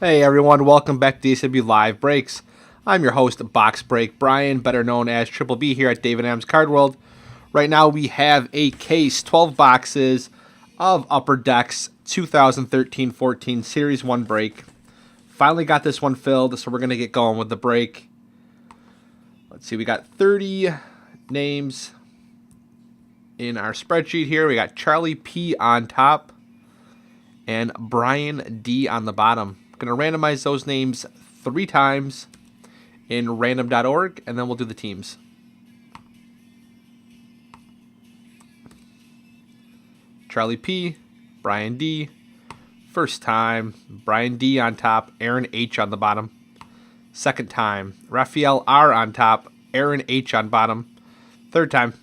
Hey everyone, welcome back to DSW Live Breaks. I'm your host, Box Break Brian, better known as Triple B here at David M's Card World. Right now we have a case, 12 boxes of Upper Decks 2013-14 Series 1 break. Finally got this one filled, so we're going to get going with the break. Let's see, we got 30 names in our spreadsheet here. We got Charlie P on top and Brian D on the bottom. Going to randomize those names 3 times in random.org, and then we'll do the teams. Charlie P, Brian D. First time, Brian D on top, Aaron H on the bottom. Second time, Raphael R on top, Aaron H on bottom. Third time,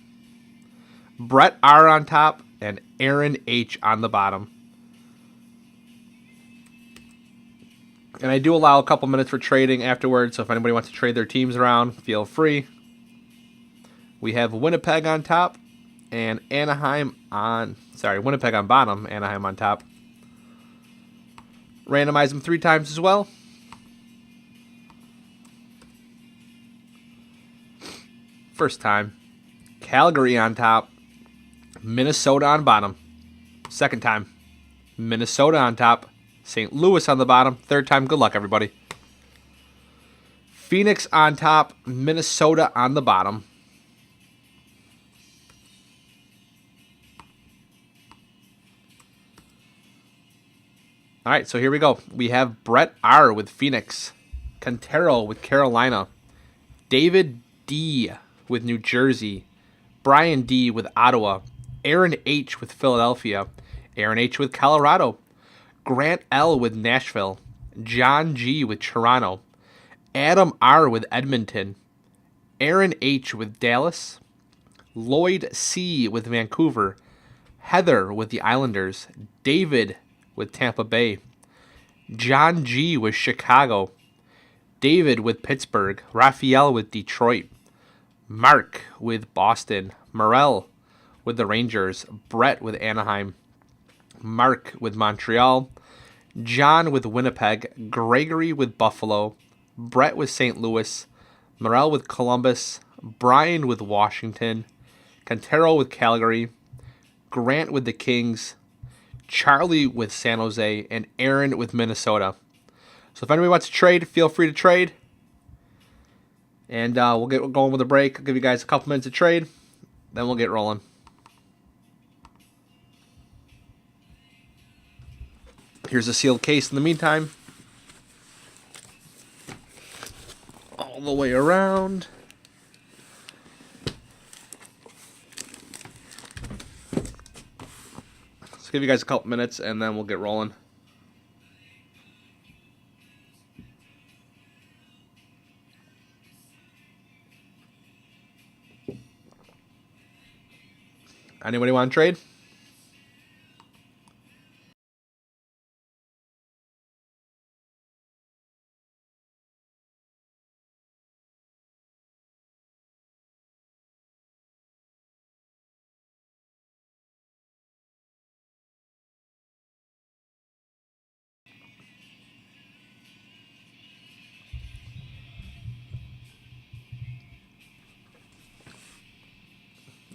Brett R on top, and Aaron H on the bottom. And I do allow a couple minutes for trading afterwards, so if anybody wants to trade their teams around, feel free. We have Winnipeg on top and Winnipeg on bottom, Anaheim on top. Randomize them 3 times as well. First time, Calgary on top, Minnesota on bottom. Second time, Minnesota on top, St. Louis on the bottom. Third time, good luck, everybody. Phoenix on top, Minnesota on the bottom. All right, so here we go. We have Brett R with Phoenix, Quintero with Carolina, David D with New Jersey, Brian D with Ottawa, Aaron H with Philadelphia, Aaron H with Colorado, Grant L with Nashville, John G with Toronto, Adam R with Edmonton, Aaron H with Dallas, Lloyd C with Vancouver, Heather with the Islanders, David with Tampa Bay, John G with Chicago, David with Pittsburgh, Raphael with Detroit, Mark with Boston, Morel with the Rangers, Brett with Anaheim, Mark with Montreal, John with Winnipeg, Gregory with Buffalo, Brett with St. Louis, Morel with Columbus, Brian with Washington, Quintero with Calgary, Grant with the Kings, Charlie with San Jose, and Aaron with Minnesota. So if anybody wants to trade, feel free to trade. And we'll get going with a break. I'll give you guys a couple minutes to trade. Then we'll get rolling. Here's a sealed case in the meantime. All the way around. Let's give you guys a couple minutes and then we'll get rolling. Anybody want to trade?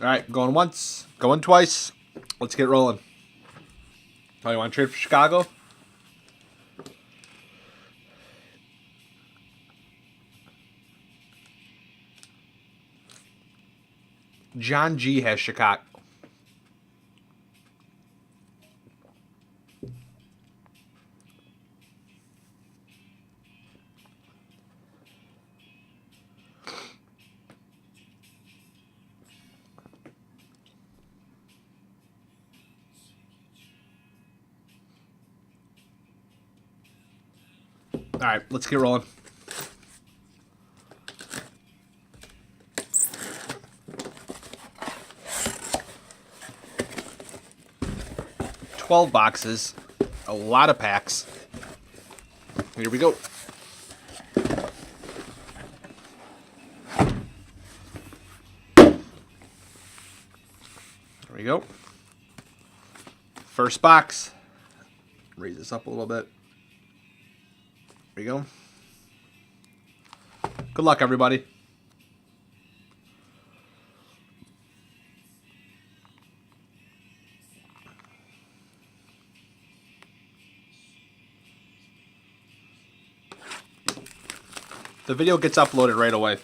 All right, going once, going twice. Let's get rolling. Oh, you want to trade for Chicago? John G has Chicago. All right, let's get rolling. $12 a lot of packs. Here we go. There we go. First box. Raise this up a little bit. There you go. Good luck, everybody. The video gets uploaded right away.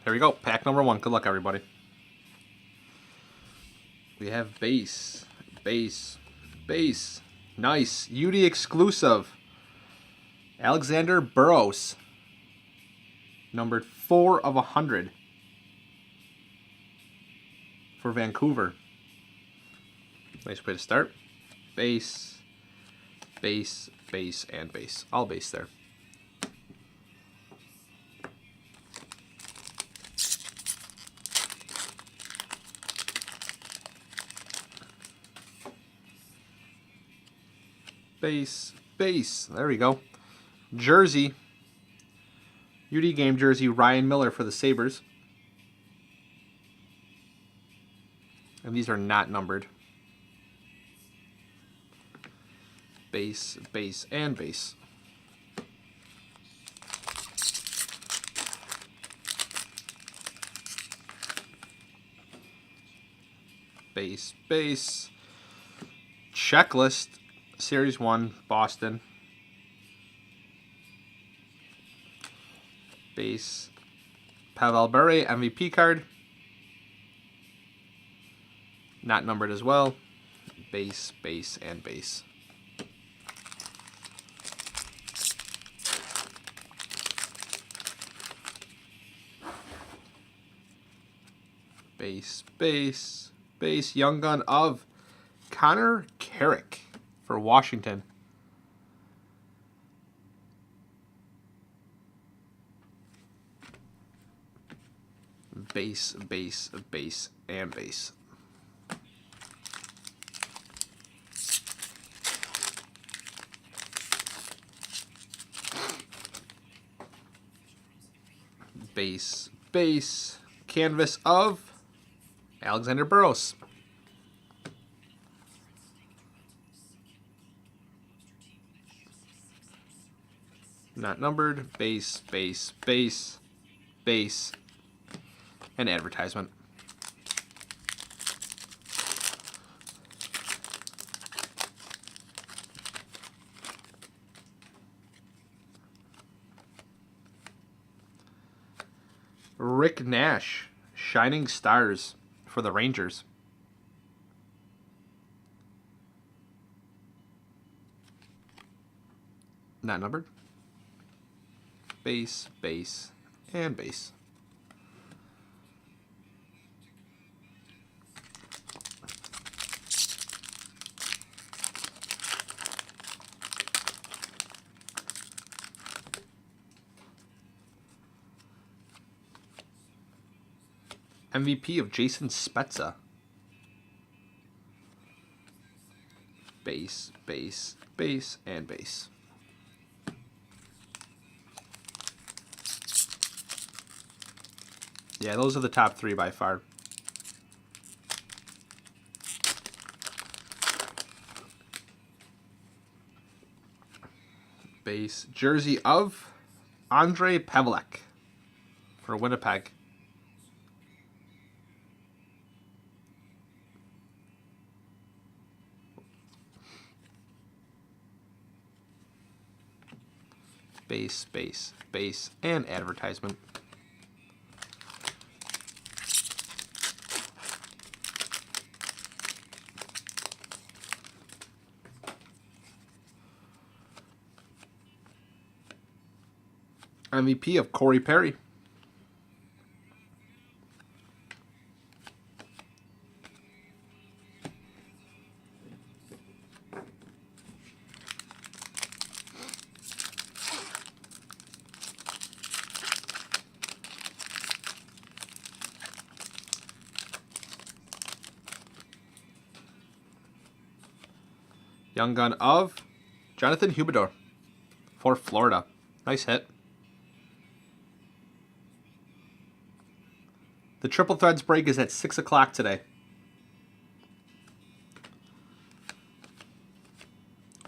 Here we go. Pack number 1. Good luck, everybody. We have base. Base. Base. Nice. UD exclusive. Alexander Burrows. Numbered 4 of 100. For Vancouver. Nice way to start. Base. Base. Base. And base. All base there. Base, base. There we go. Jersey. UD game jersey, Ryan Miller for the Sabres. And these are not numbered. Base, base, and base. Base, base. Checklist. Series 1, Boston. Base. Pavel Bure, MVP card. Not numbered as well. Base, base, and base. Base, base, base. Young gun of Connor Carrick for Washington. Base, base, base, and base. Base, base. Canvas of Alexander Burrows. Not numbered. Base, base, base, base, and advertisement. Rick Nash, Shining Stars for the Rangers. Not numbered. Base, base, and base. MVP of Jason Spezza. Base, base, base, and base. Yeah, those are the top 3 by far. Base jersey of Andrei Pavelec for Winnipeg. Base, base, base, and advertisement. MVP of Corey Perry. Young gun of Jonathan Huberdeau for Florida. Nice hit. The Triple Threads break is at 6 o'clock today.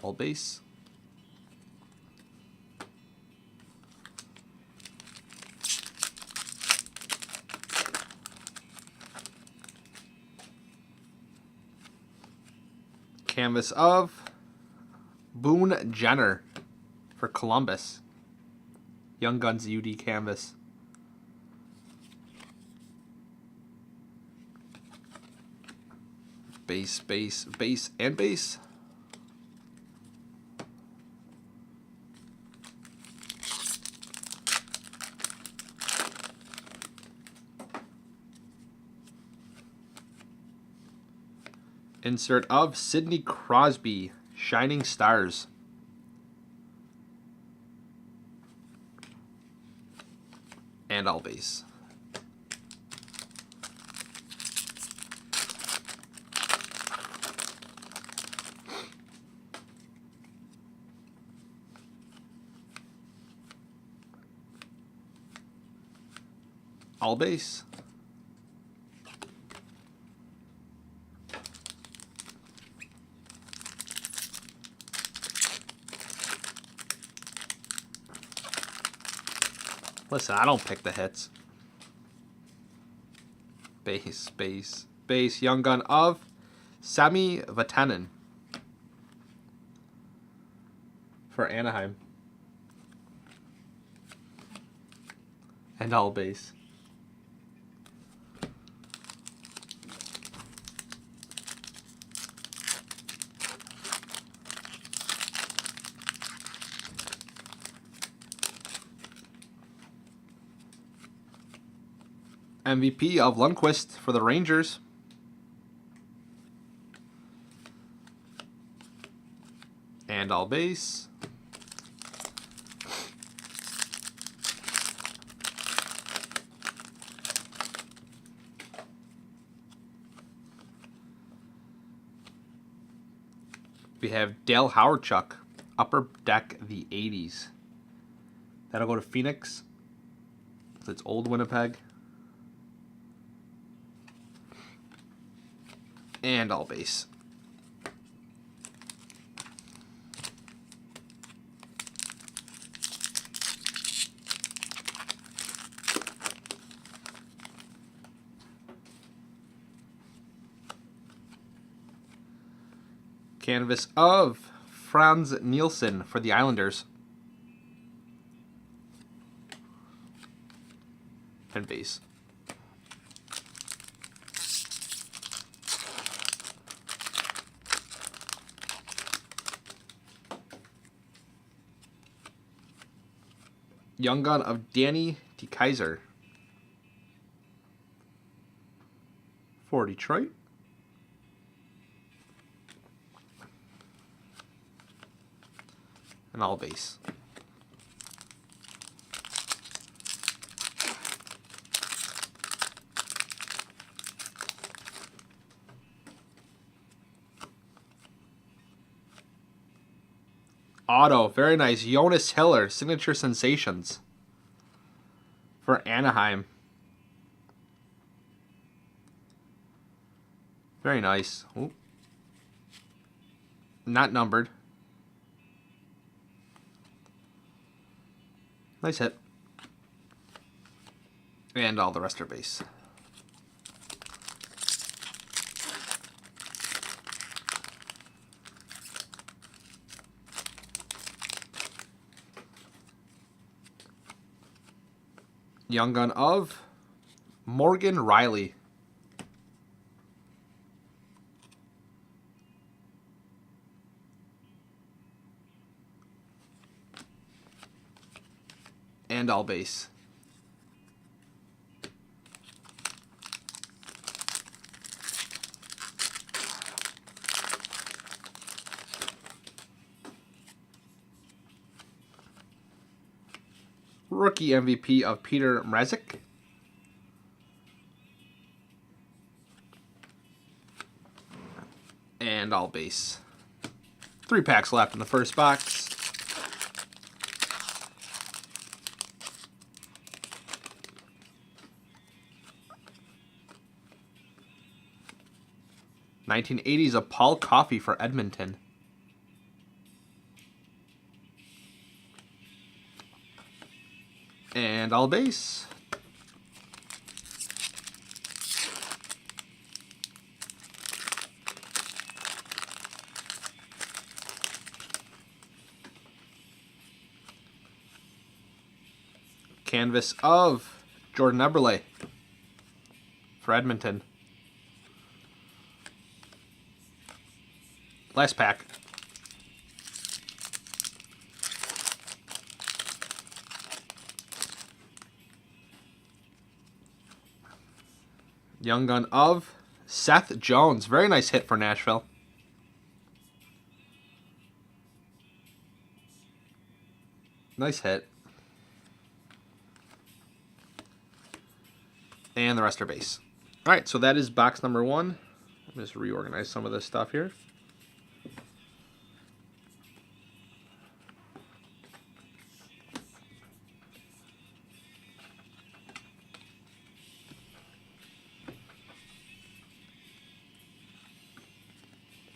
All base. Canvas of Boone Jenner for Columbus. Young Guns UD canvas. Base, base, base, and base. Insert of Sidney Crosby, Shining Stars. And all base. All base. Listen, I don't pick the hits. Base, base, base. Young gun of Sami Vatanen for Anaheim. And all base. MVP of Lundqvist for the Rangers. And all base. We have Dale Hawerchuk, Upper Deck the 80s. That'll go to Phoenix. It's old Winnipeg. And all base. Canvas of Franz Nielsen for the Islanders. And base. Young gun of Danny DeKeyser for Detroit. And all base. Auto, very nice. Jonas Hiller, Signature Sensations for Anaheim. Very nice. Ooh. Not numbered. Nice hit. And all the rest are base. Young gun of Morgan Riley. And all base. Rookie MVP of Peter Mrazek. And all base. 3 packs left in the first box. '80s of Paul Coffey for Edmonton. And all base. Canvas of Jordan Eberle for Edmonton. Last pack. Young gun of Seth Jones. Very nice hit for Nashville. Nice hit. And the rest are base. All right, so that is box number 1. Let me just reorganize some of this stuff here.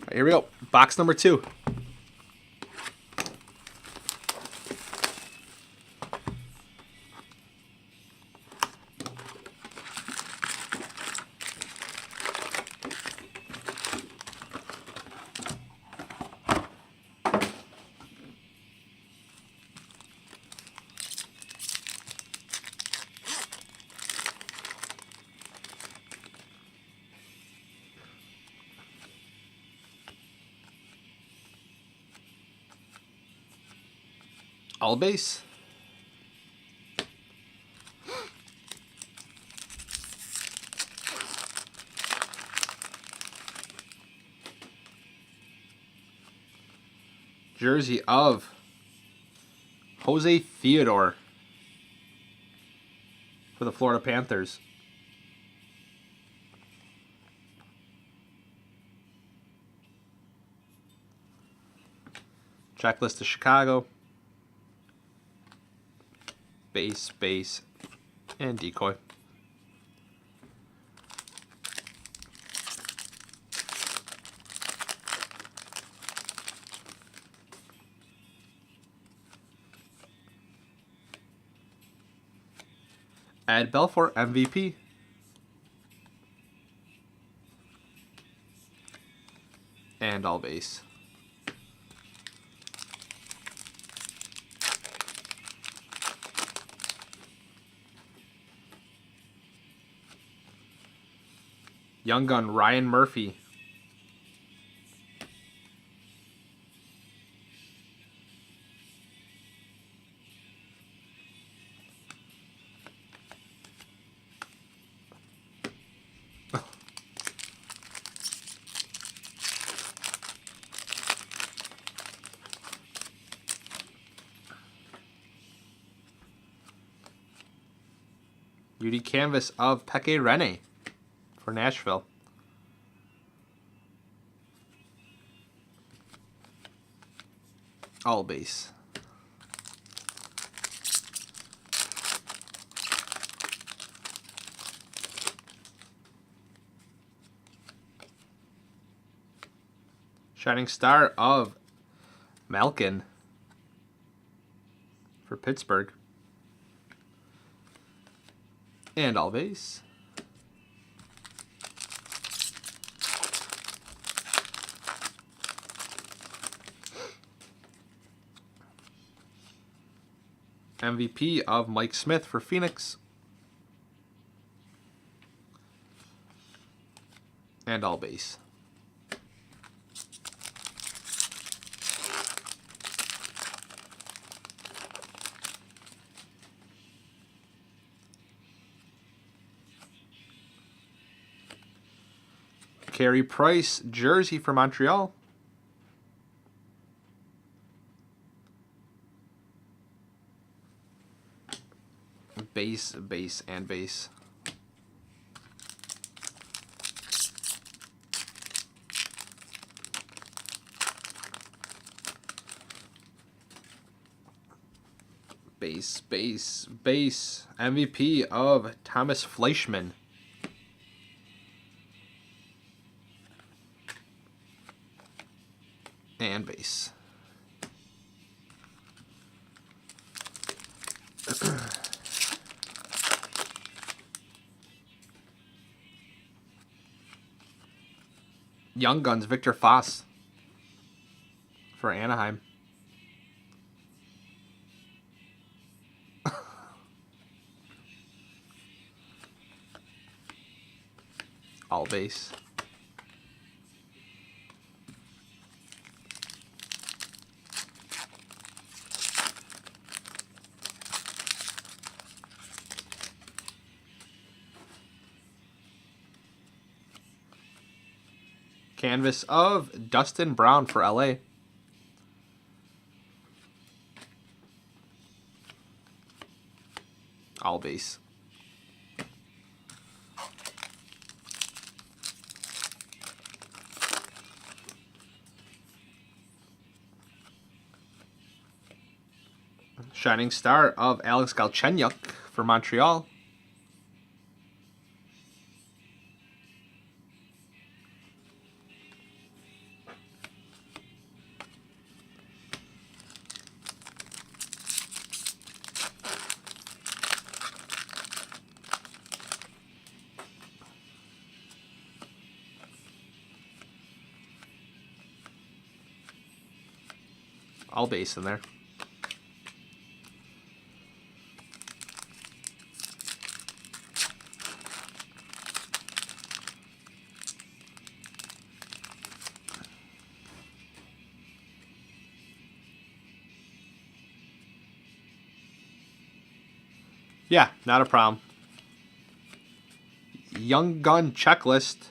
All right, here we go. Box number 2. All base. Jersey of Jose Theodore for the Florida Panthers. Checklist to Chicago. Base, base, and decoy. Add Belfour MVP. And all base. Young gun Ryan Murphy. Beauty canvas of Peke Rene for Nashville. All base. Shining Star of Malkin for Pittsburgh. And all base. MVP of Mike Smith for Phoenix. And all base. Carey Price jersey for Montreal. Base, base, and base. base. MVP of Thomas Fleischman. And base. Young Guns, Victor Foss for Anaheim. All base. Canvas of Dustin Brown for LA. All base. Shining Star of Alex Galchenyuk for Montreal. All base in there. Yeah, not a problem. Young Gun checklist.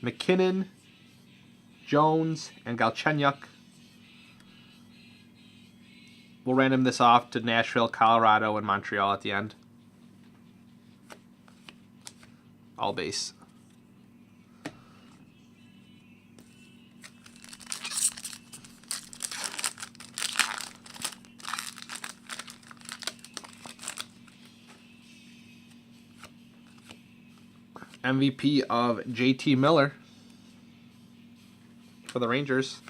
McKinnon, Jones, and Galchenyuk. We'll random this off to Nashville, Colorado, and Montreal at the end. All base. MVP of JT Miller for the Rangers.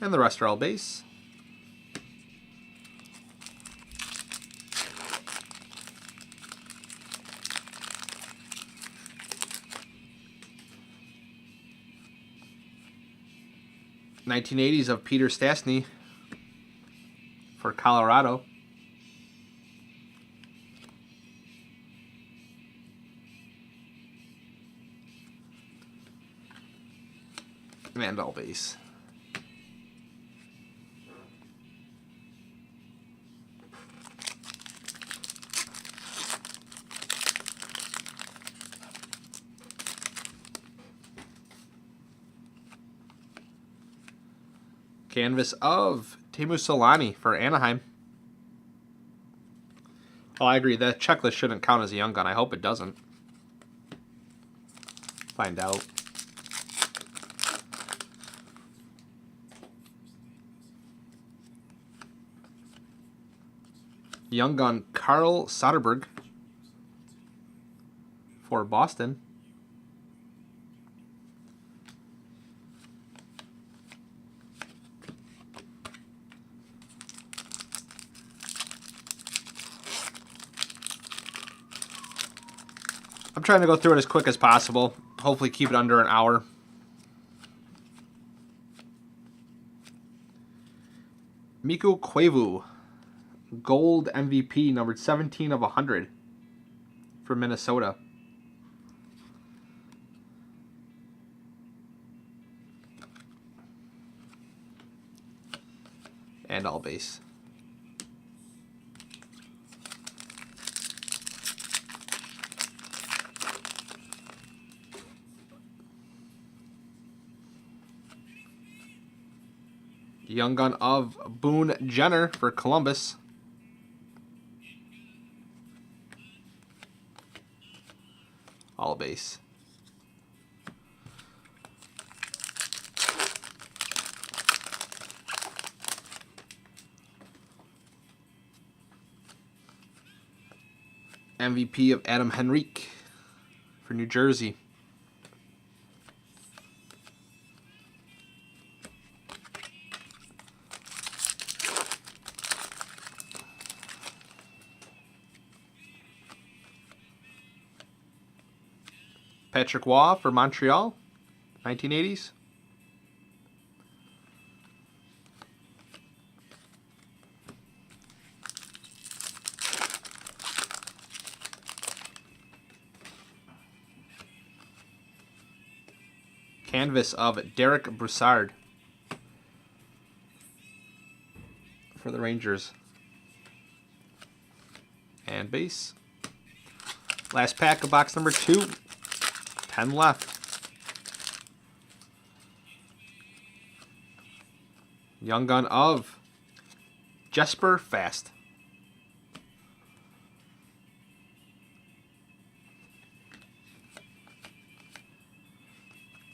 And the rest are all base. '80s of Peter Stastny for Colorado. And all base. Canvas of Teemu Selanne for Anaheim. Oh, I agree. That checklist shouldn't count as a Young Gun. I hope it doesn't. Find out. Young Gun Carl Soderberg for Boston. I'm trying to go through it as quick as possible. Hopefully keep it under an hour. Mikko Koivu, Gold MVP, numbered 17 of 100 for Minnesota. And all base. Young Gun of Boone Jenner for Columbus. All base. MVP of Adam Henrique for New Jersey. Patrick Waugh for Montreal, 1980s. Canvas of Derek Brassard for the Rangers. And base. Last pack of box number 2. 10 left. Young gun of Jesper Fast.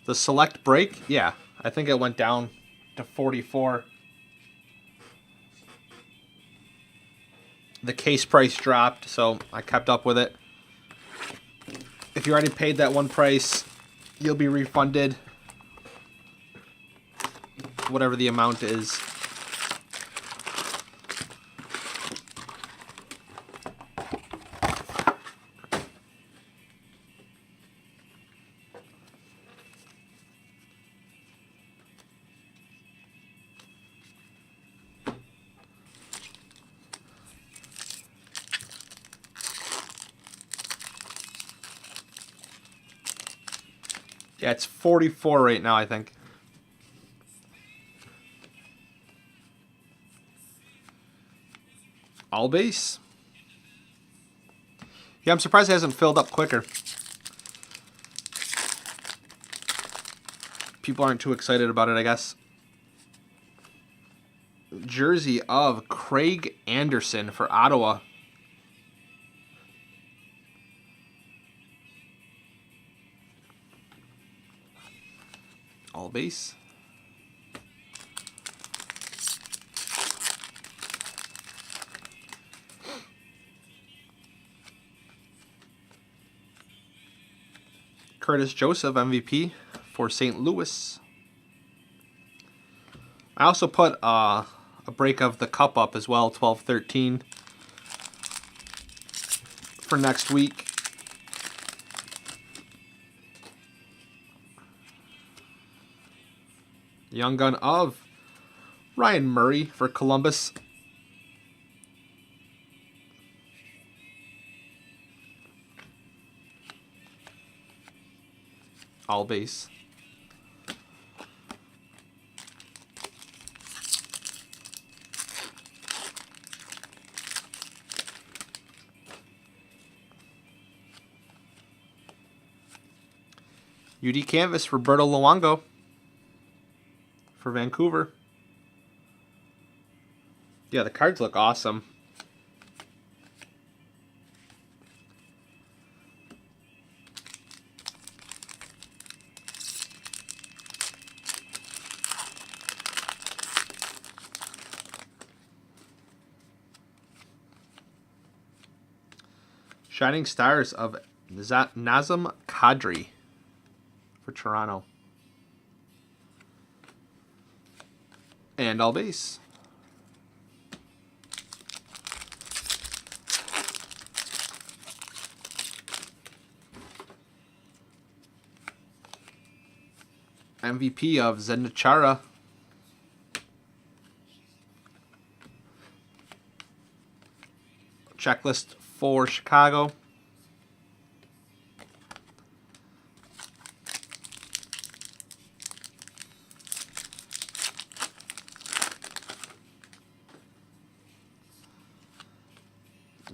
The select break, yeah, I think it went down to 44. The case price dropped, so I kept up with it. If you already paid that one price, you'll be refunded whatever the amount is. Yeah, it's 44 right now, I think. All base. Yeah, I'm surprised it hasn't filled up quicker. People aren't too excited about it, I guess. Jersey of Craig Anderson for Ottawa. All base. Curtis Joseph, MVP for St. Louis. I also put a break of the cup up as well, 12-13 for next week. Young gun of Ryan Murray for Columbus. All base. UD canvas, Roberto Luongo for Vancouver. Yeah, the cards look awesome. Shining Stars of Nazem Kadri for Toronto. And all base. MVP of Zdeno Chara. Checklist for Chicago.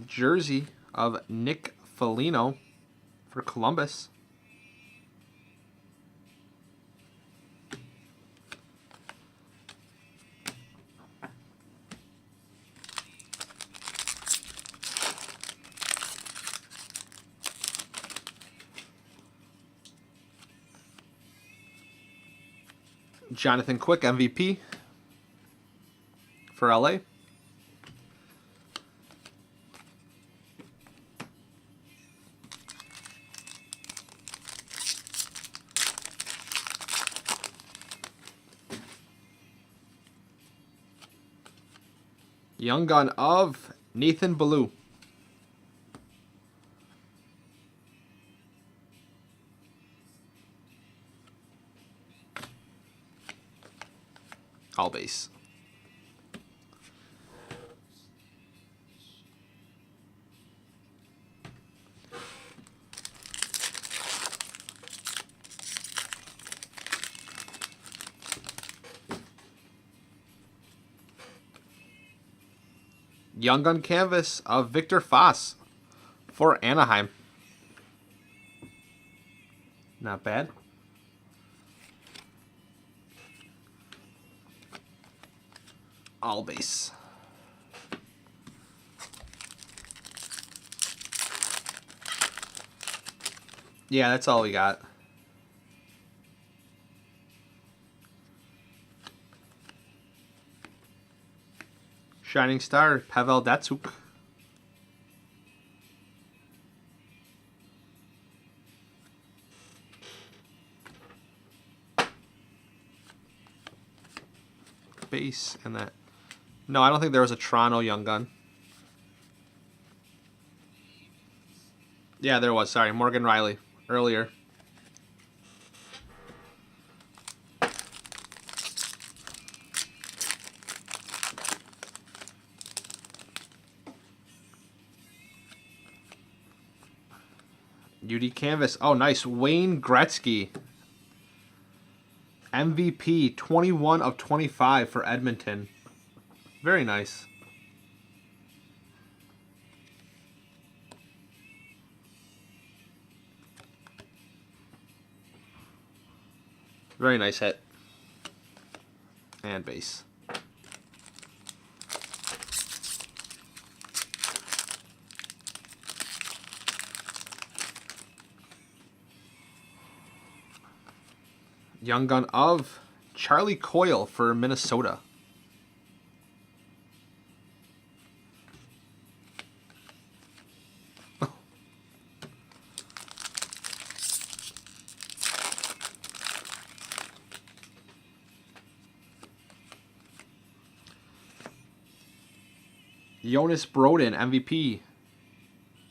Jersey of Nick Foligno for Columbus. Jonathan Quick, MVP for LA. Young gun of Nathan Ballou. All base. Young gun canvas of Victor Foss for Anaheim. Not bad. All base. Yeah, that's all we got. Shining Star, Pavel Datsyuk. Base and that. No, I don't think there was a Toronto Young Gun. Yeah, there was. Sorry, Morgan Riley earlier. UD Canvas. Oh, nice. Wayne Gretzky. MVP 21 of 25 for Edmonton. Very nice. Very nice hit. And base. Young gun of Charlie Coyle for Minnesota. Jonas Brodin, MVP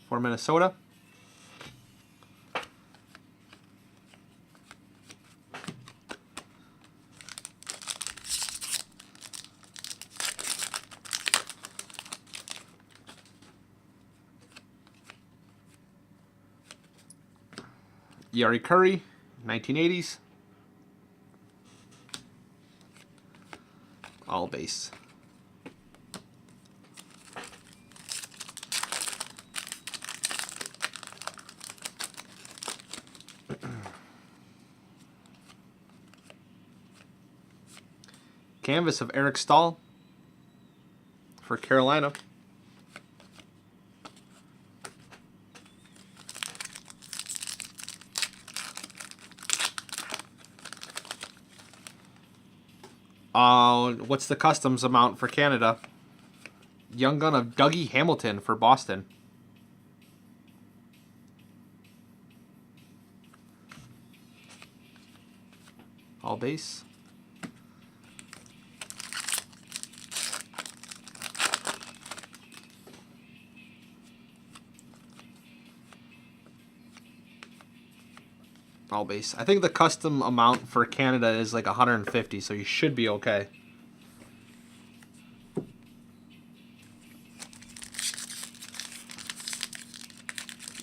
for Minnesota. Yari Curry, 1980s. All base. Canvas of Eric Stahl for Carolina. What's the customs amount for Canada? Young gun of Dougie Hamilton for Boston. All base. All base. I think the custom amount for Canada is like 150, so you should be okay.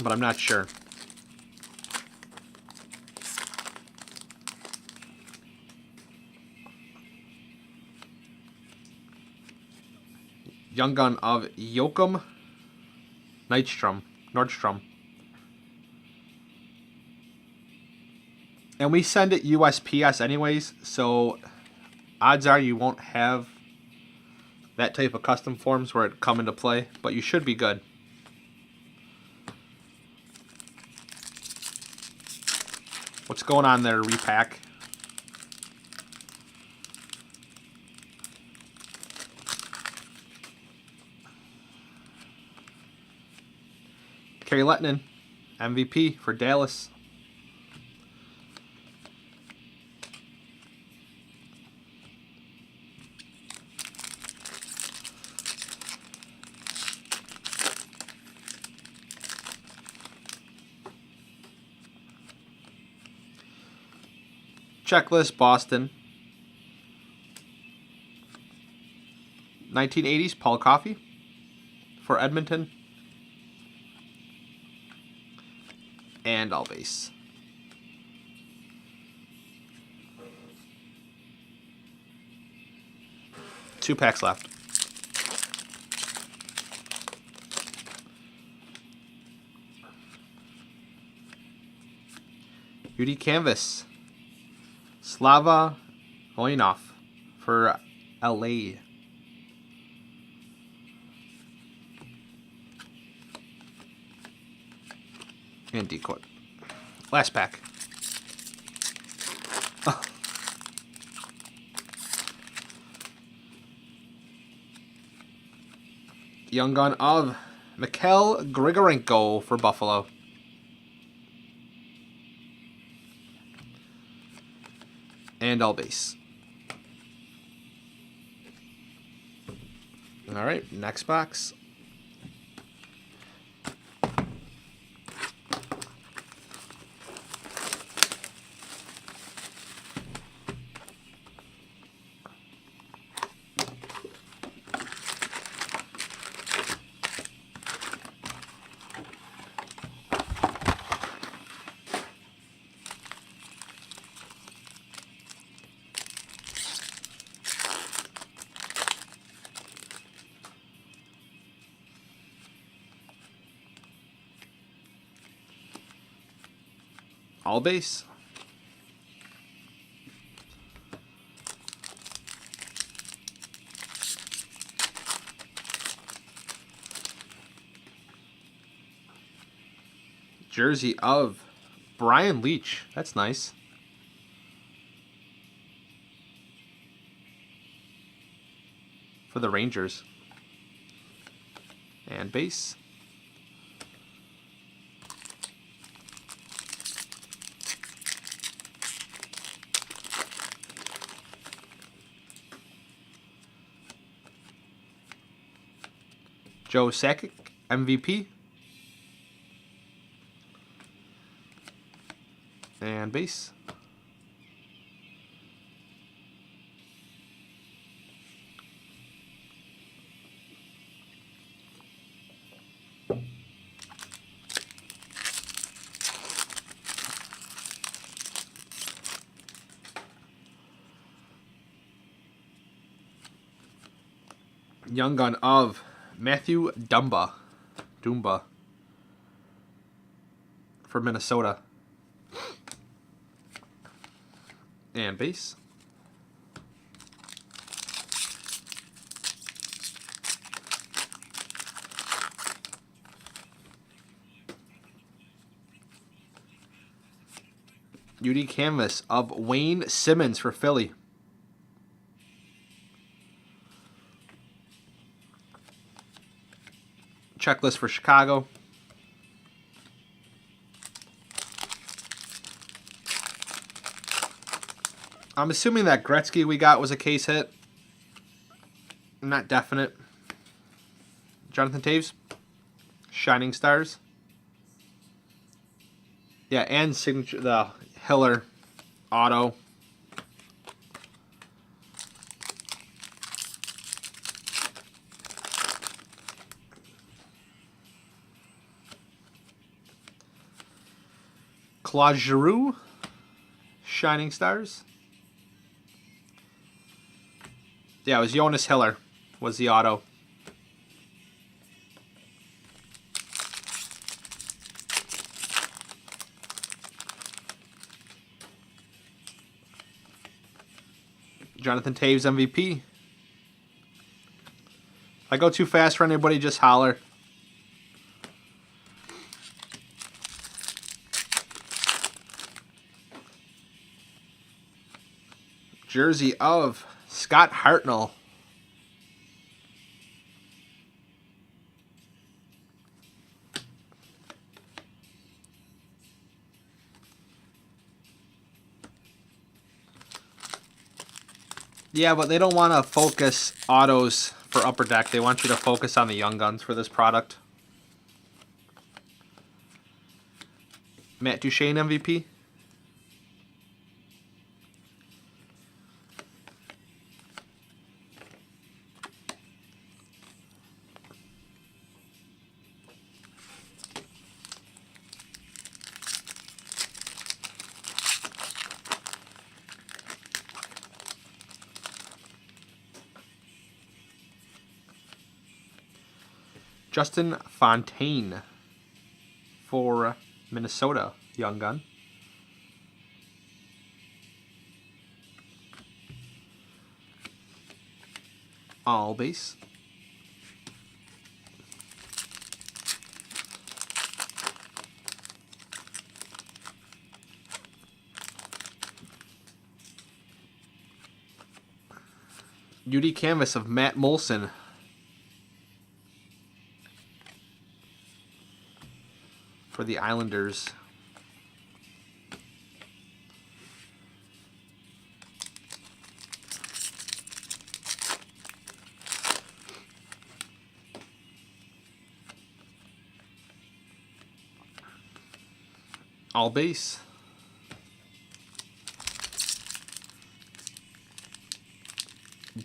But I'm not sure. Young gun of Joachim Nordstrom. And we send it USPS anyways, so odds are you won't have that type of custom forms where it come into play, but you should be good. What's going on there, Repack? Kerry Lettinen, MVP for Dallas. Checklist Boston. 1980s Paul Coffey for Edmonton. And all base. Two packs left. UD Canvas. Slava Oinov for LA. And decoy. Last pack. Oh. Young gun of Mikhail Grigorenko for Buffalo. And all base. All right, next box. All base. Jersey of Brian Leetch. That's nice. For the Rangers. And base. Joe Sakic, MVP. And base. Young gun of Matthew Dumba for Minnesota. And base. UD Canvas of Wayne Simmons for Philly. Checklist for Chicago. I'm assuming that Gretzky we got was a case hit. I'm not definite. Jonathan Toews. Shining Stars. Yeah, and signature the Hiller auto. Claude Giroux. Shining Stars. Yeah, it was Jonas Hiller was the auto. Jonathan Toews MVP. If I go too fast for anybody, just holler. Jersey of Scott Hartnell. Yeah, but they don't want to focus autos for Upper Deck. They want you to focus on the Young Guns for this product. Matt Duchene MVP. Justin Fontaine for Minnesota, young gun. All base. UD canvas of Matt Molson for the Islanders. All base.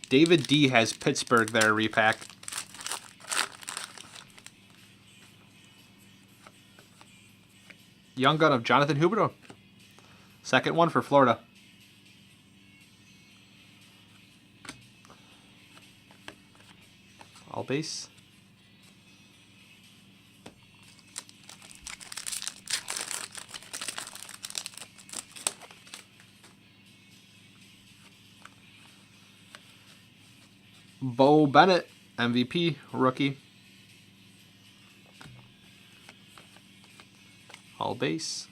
David D has Pittsburgh there, repack. Young gun of Jonathan Huberdeau. Second one for Florida. All base. Bo Bennett, MVP, rookie. All base.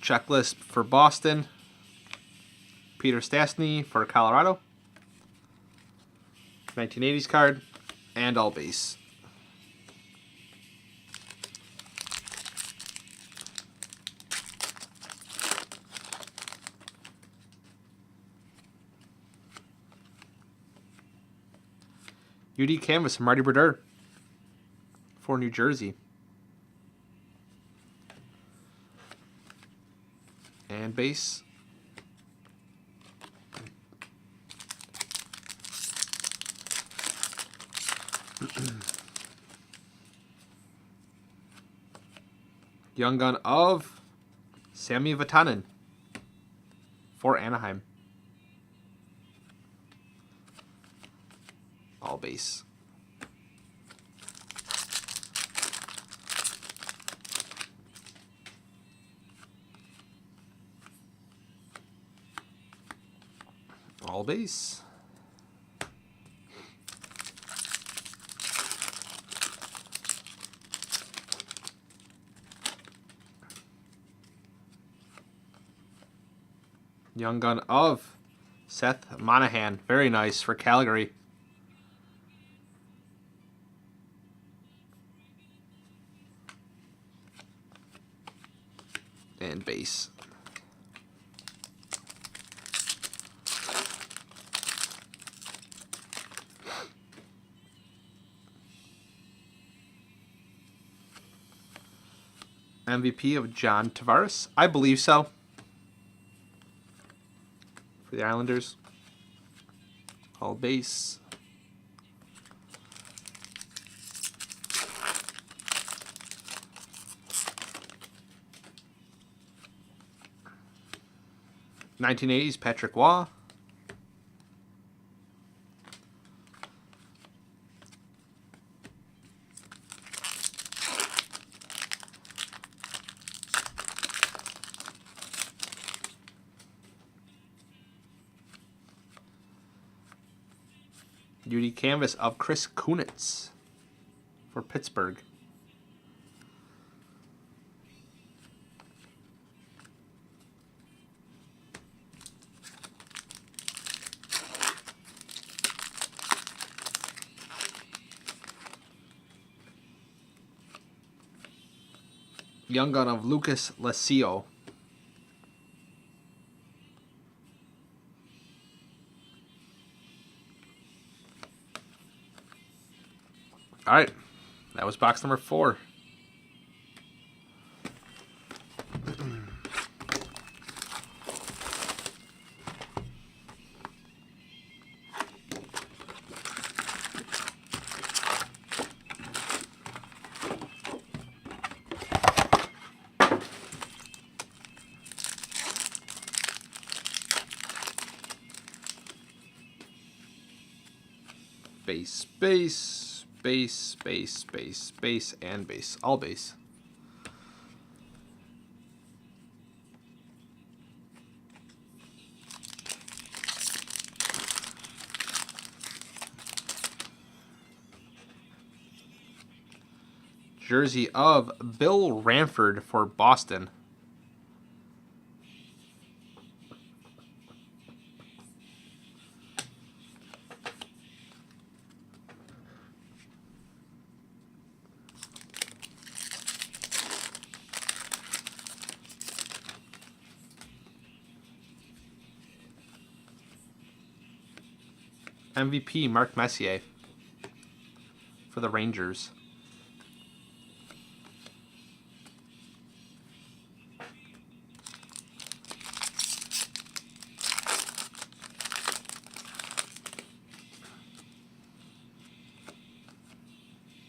Checklist for Boston. Peter Stastny for Colorado. 1980s card. And all base. UD canvas from Marty Brodeur for New Jersey. And base. Young gun of Sami Vatanen for Anaheim. All base. All base. Young gun of Seth Monahan. Very nice for Calgary. And base. MVP of John Tavares? I believe so. For the Islanders. All base. '80s Patrick Waugh. UD canvas of Chris Kunitz for Pittsburgh. Young gun of Lucas Lacio. All right, that was box number 4. Base, base, base, base, base, base, and base. All base. Jersey of Bill Ranford for Boston. MVP Mark Messier for the Rangers.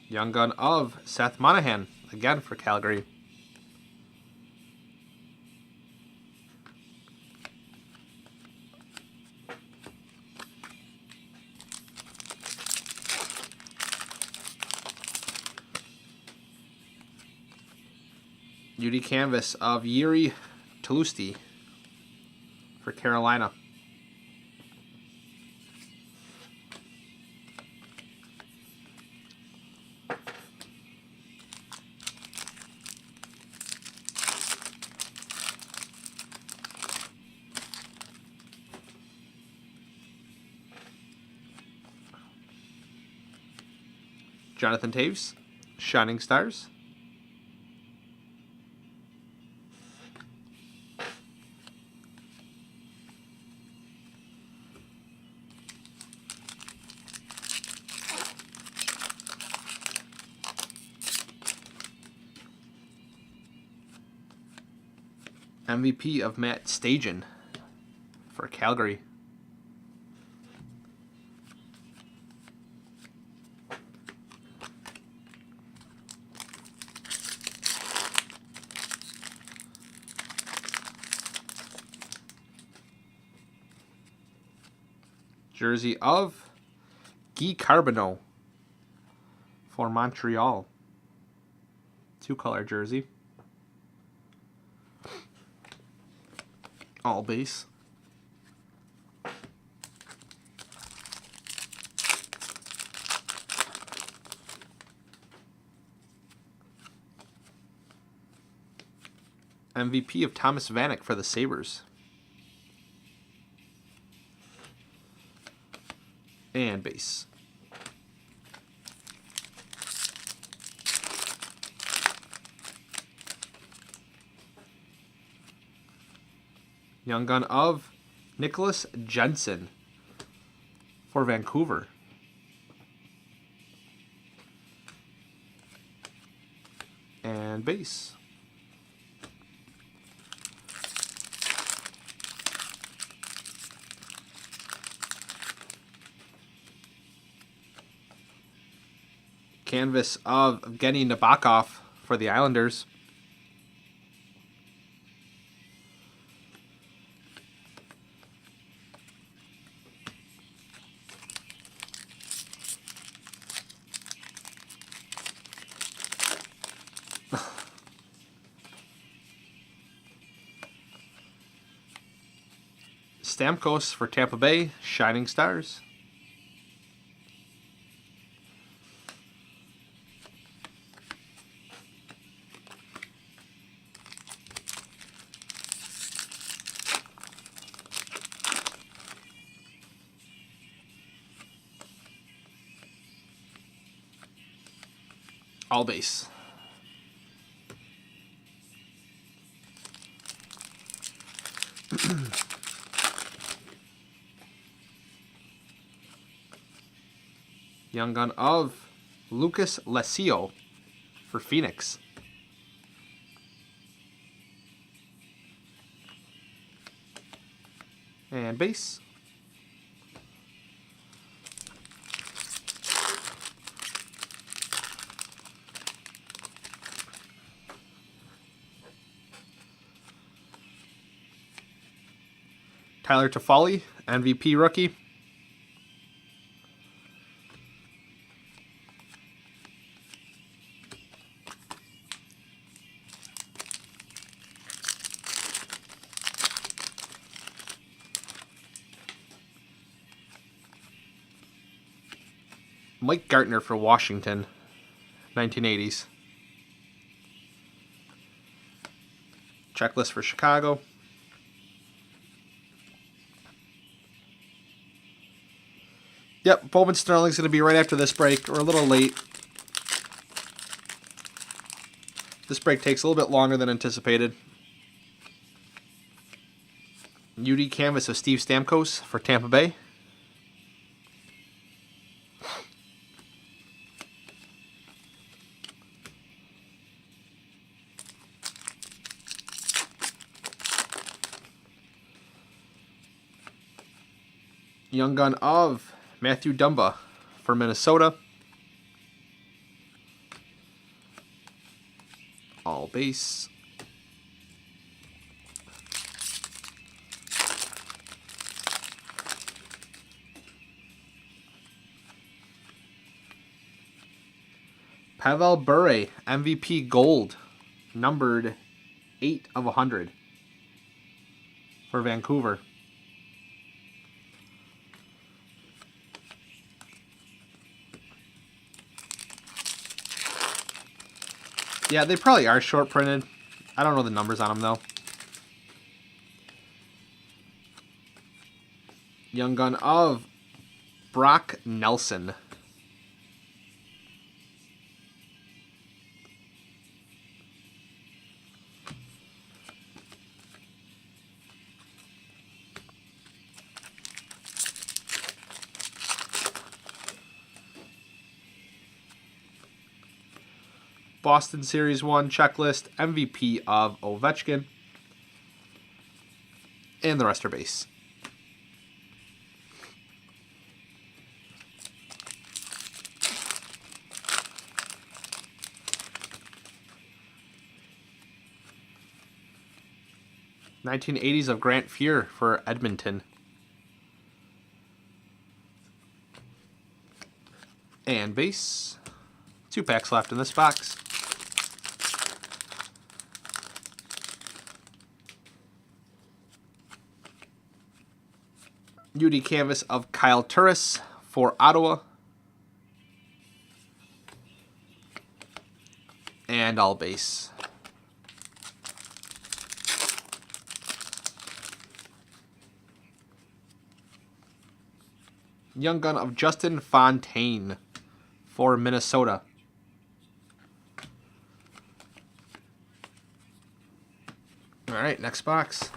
Young Gun of Seth Monahan, again for Calgary. UD Canvas of Yuri Tlusty for Carolina. Jonathan Taves, Shining Stars. MVP of Matt Stajan for Calgary. Jersey of Guy Carbonneau for Montreal. 2-color jersey. All base. MVP of Thomas Vanek for the Sabres. And base. Young Gun of Nicholas Jensen for Vancouver. And base. Canvas of Evgeny Nabokov for the Islanders. Stamkos for Tampa Bay, Shining Stars. All base. Young Gun of Lucas Lesio for Phoenix. And base. Tyler Toffoli, MVP rookie. Mike Gartner for Washington, 1980s. Checklist for Chicago. Yep, Bowman Sterling's going to be right after this break. We're a little late. This break takes a little bit longer than anticipated. UD canvas of Steve Stamkos for Tampa Bay. Young gun of Matthew Dumba for Minnesota. All base. Pavel Bure, MVP Gold, numbered 8 of 100 for Vancouver. Yeah, they probably are short printed. I don't know the numbers on them though. Young gun of Brock Nelson. Boston Series 1 checklist, MVP of Ovechkin. And the rest are base. '80s of Grant Fuhr for Edmonton. And base. 2 packs left in this box. UD canvas of Kyle Turris for Ottawa. And all base. Young gun of Justin Fontaine for Minnesota. All right, next box.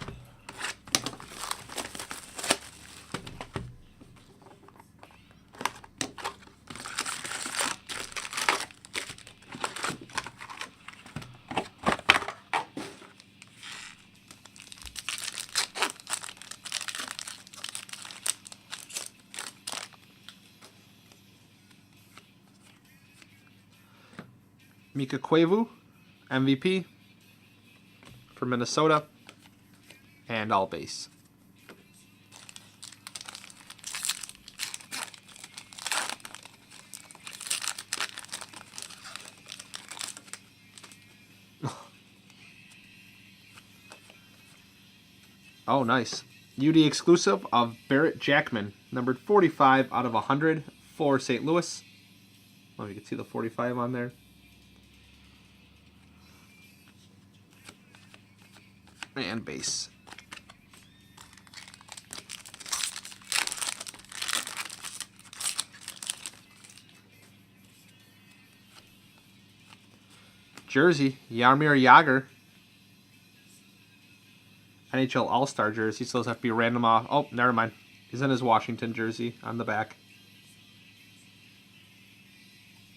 Mika Koivu, MVP for Minnesota, and all base. Oh, nice. UD exclusive of Barrett Jackman, numbered 45 out of 100 for St. Louis. Oh, you can see the 45 on there. And base. Jersey, Jaromir Jagr. NHL All-Star jersey, so those have to be random off. Oh, never mind. He's in his Washington jersey on the back.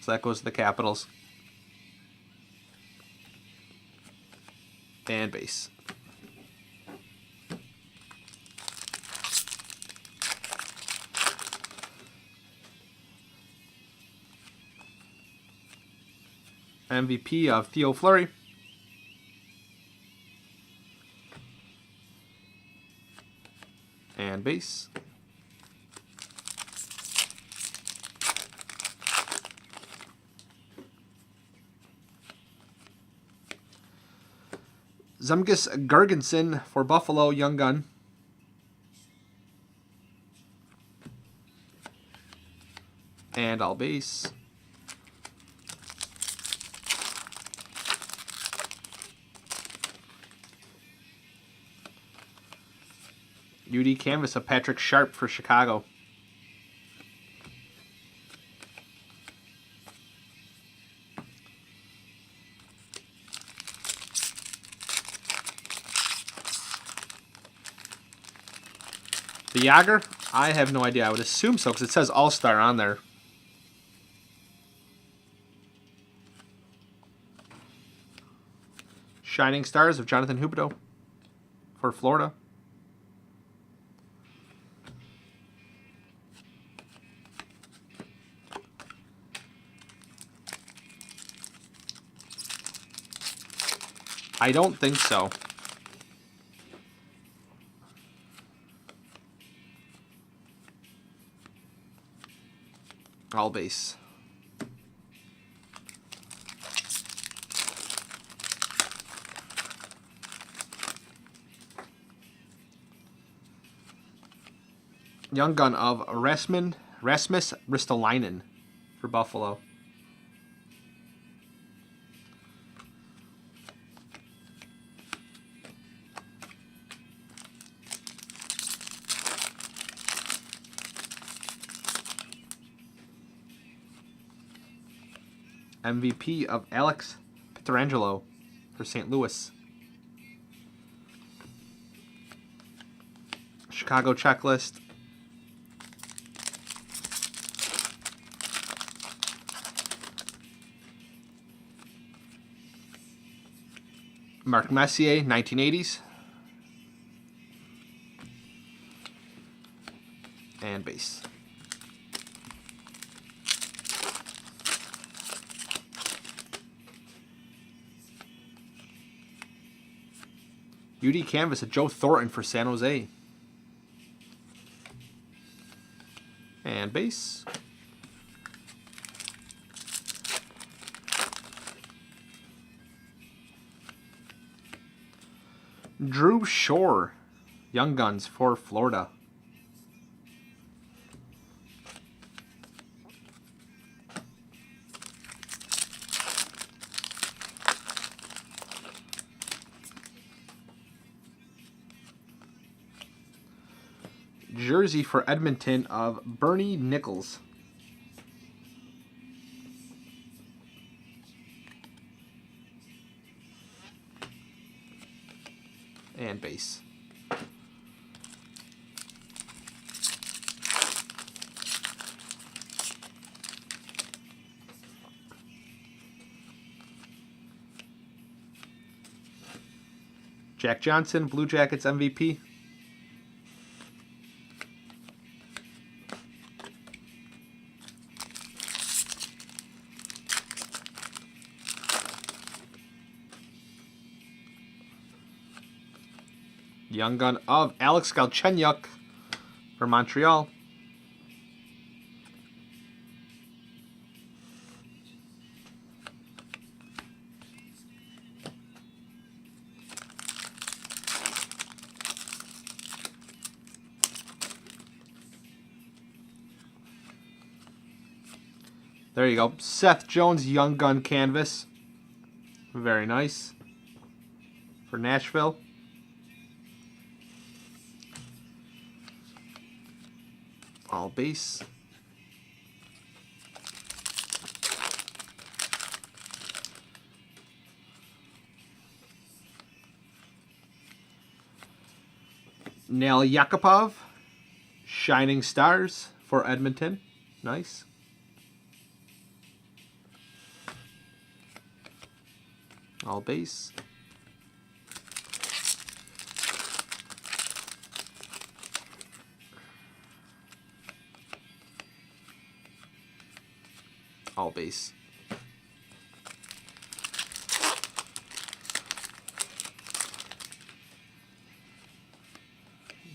So that goes to the Capitals. And base. MVP of Theo Fleury. And base. Zemgus Girgensson for Buffalo, young gun. And all base. UD canvas of Patrick Sharp for Chicago. The Yager? I have no idea. I would assume so because it says All-Star on there. Shining Stars of Jonathan Huberdeau for Florida. I don't think so. All base. Young gun of Rasmus Ristolainen for Buffalo. MVP of Alex Pietrangelo for St. Louis. Chicago checklist. Mark Messier, 1980s. And base. UD canvas of Joe Thornton for San Jose. And base. Drew Shore, Young Guns for Florida. Jersey for Edmonton of Bernie Nichols. And base. Jack Johnson, Blue Jackets MVP. Young gun of Alex Galchenyuk for Montreal. There you go. Seth Jones, Young Gun canvas. Very nice. For Nashville. All base. Nail Yakupov, Shining Stars for Edmonton. Nice. All base. All base.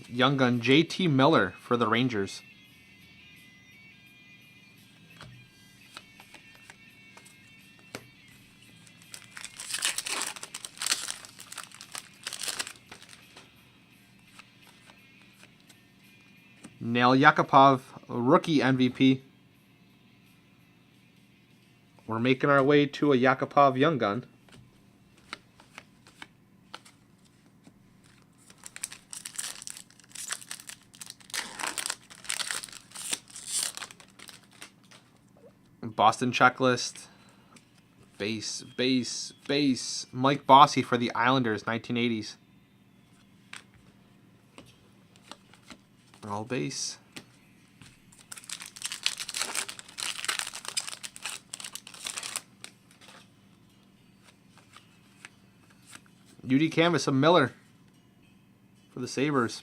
Young gun JT Miller for the Rangers. Nail Yakupov, rookie MVP we're making our way to a Yakupov Young Gun. Boston checklist. Base, base, base. Mike Bossy for the Islanders, 1980s. All base. UD canvas of Miller for the Sabres.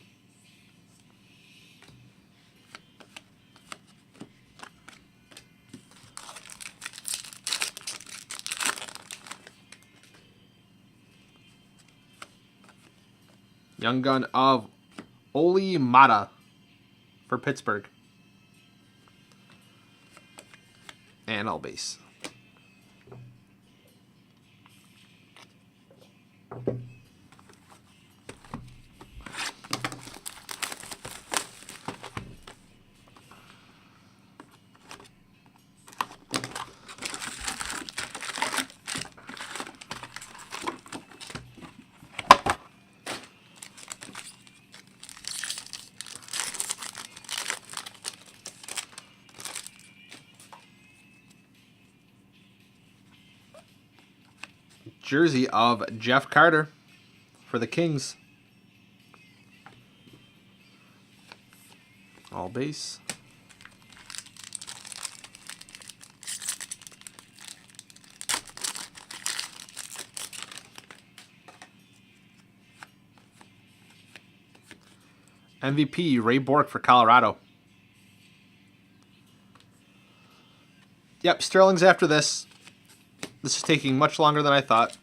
Young Gun of Oli Mata for Pittsburgh. And all base. Jersey of Jeff Carter for the Kings. All base. MVP Ray Bourque for Colorado. Yep, Sterling's after this. This is taking much longer than I thought.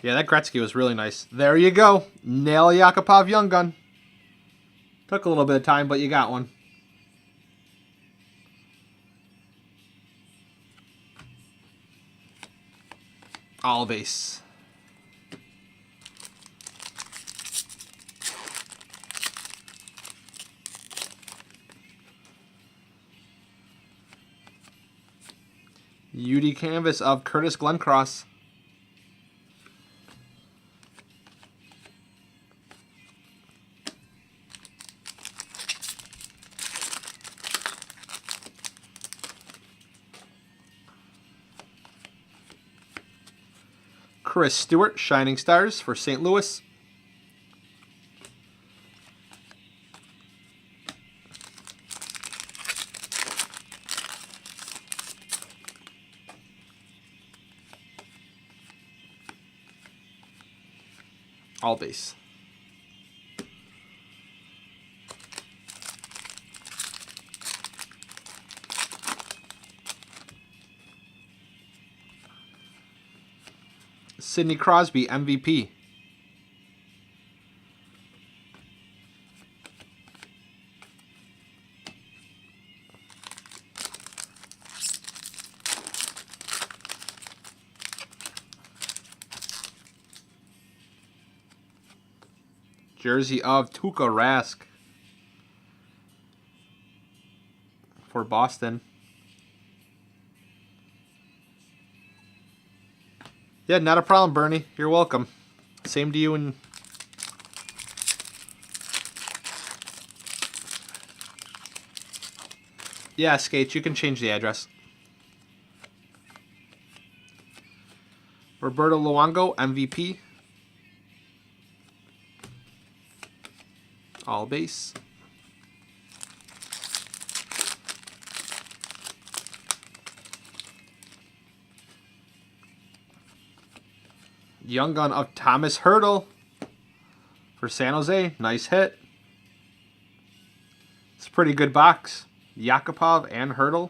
Yeah, that Gretzky was really nice. There you go. Nail Yakupov Young Gun. Took a little bit of time, but you got one. All base. UD canvas of Curtis Glencross. Chris Stewart, Shining Stars for St. Louis. All base. Sidney Crosby, MVP. Jersey of Tuukka Rask for Boston. Yeah, not a problem, Bernie. You're welcome. Same to you. And yeah, Skates, you can change the address. Roberto Luongo, MVP. All base. Young Gun of Thomas Hertl for San Jose. Nice hit. It's a pretty good box. Yakupov and Hertl.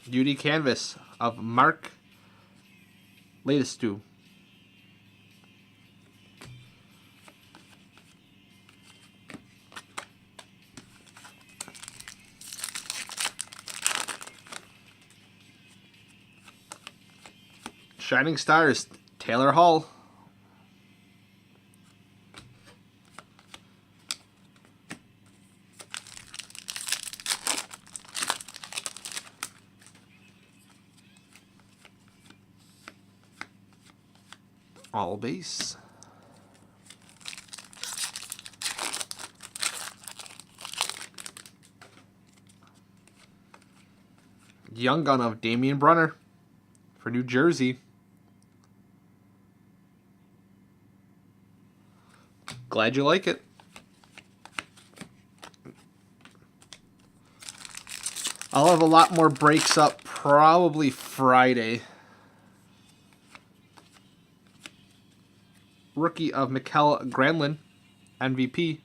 UD canvas of Mark Letestu. Shining Stars, Taylor Hall. All base. Young gun of Damian Brunner for New Jersey. Glad you like it. I'll have a lot more breaks up probably Friday. Rookie of Mikael Granlund, MVP.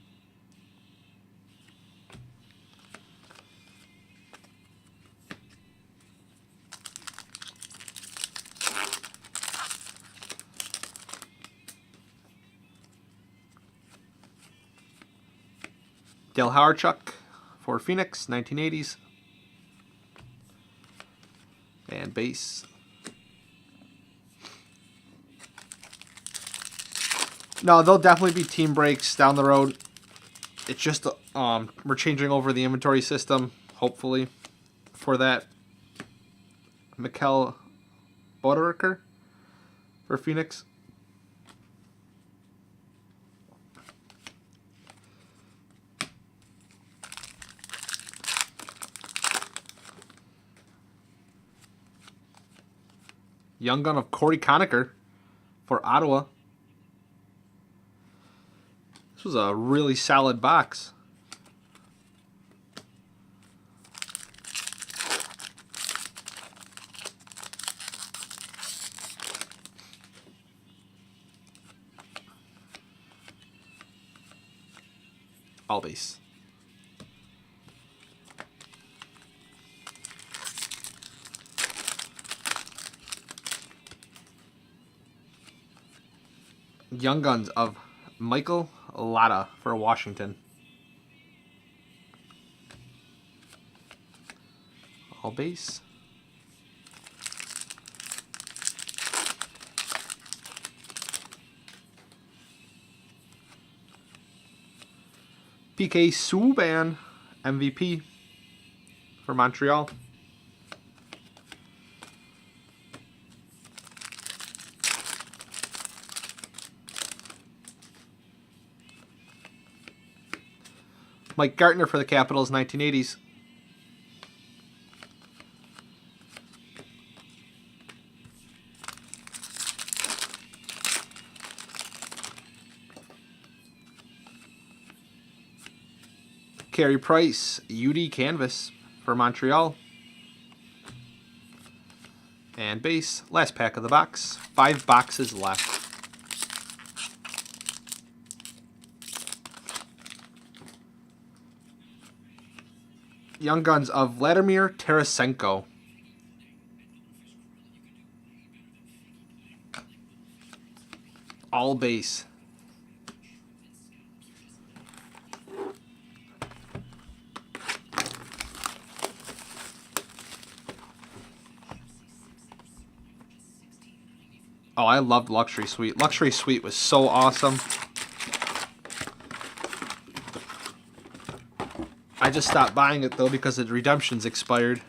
Dale Hawerchuk for Phoenix, 1980s. And base. No, there'll definitely be team breaks down the road. It's just we're changing over the inventory system, hopefully, for that. Mikael Boedericher for Phoenix. Young gun of Corey Conacher for Ottawa. This was a really solid box. All base. Young Guns of Michael Latta for Washington. All base. PK Subban, MVP for Montreal. Mike Gartner for the Capitals, 1980s. Carey Price, UD Canvas for Montreal. And base, last pack of the box. 5 boxes left. Young Guns of Vladimir Tarasenko. All base. Oh, I loved Luxury Suite. Luxury Suite was so awesome. I just stopped buying it, though, because the redemptions expired.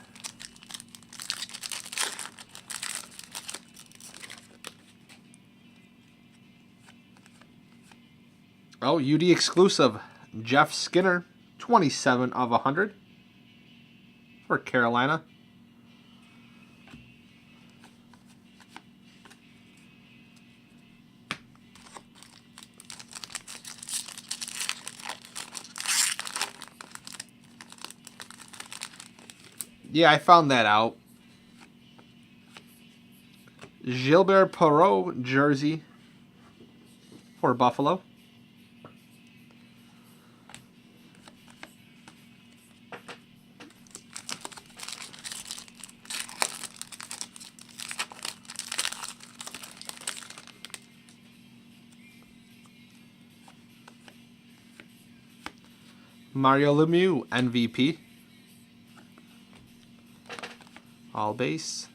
Oh, UD exclusive. Jeff Skinner, 27 of 100 for Carolina. Yeah, I found that out. Gilbert Perreault jersey for Buffalo. Mario Lemieux, MVP. All base.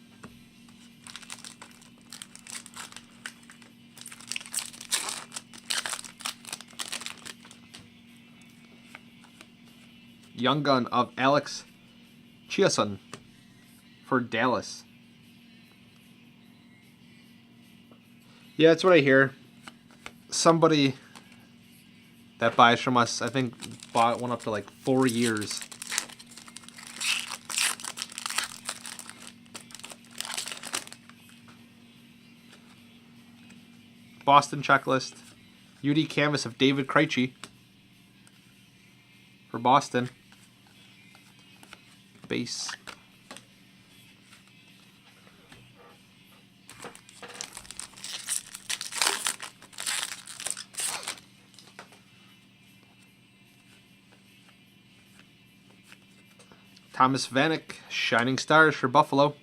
Young gun of Alex Chiasson for Dallas. Yeah, that's what I hear. Somebody that buys from us, I think, bought one up to like 4 years. Boston checklist. UD canvas of David Krejci for Boston. Base. Thomas Vanek, Shining Stars for Buffalo.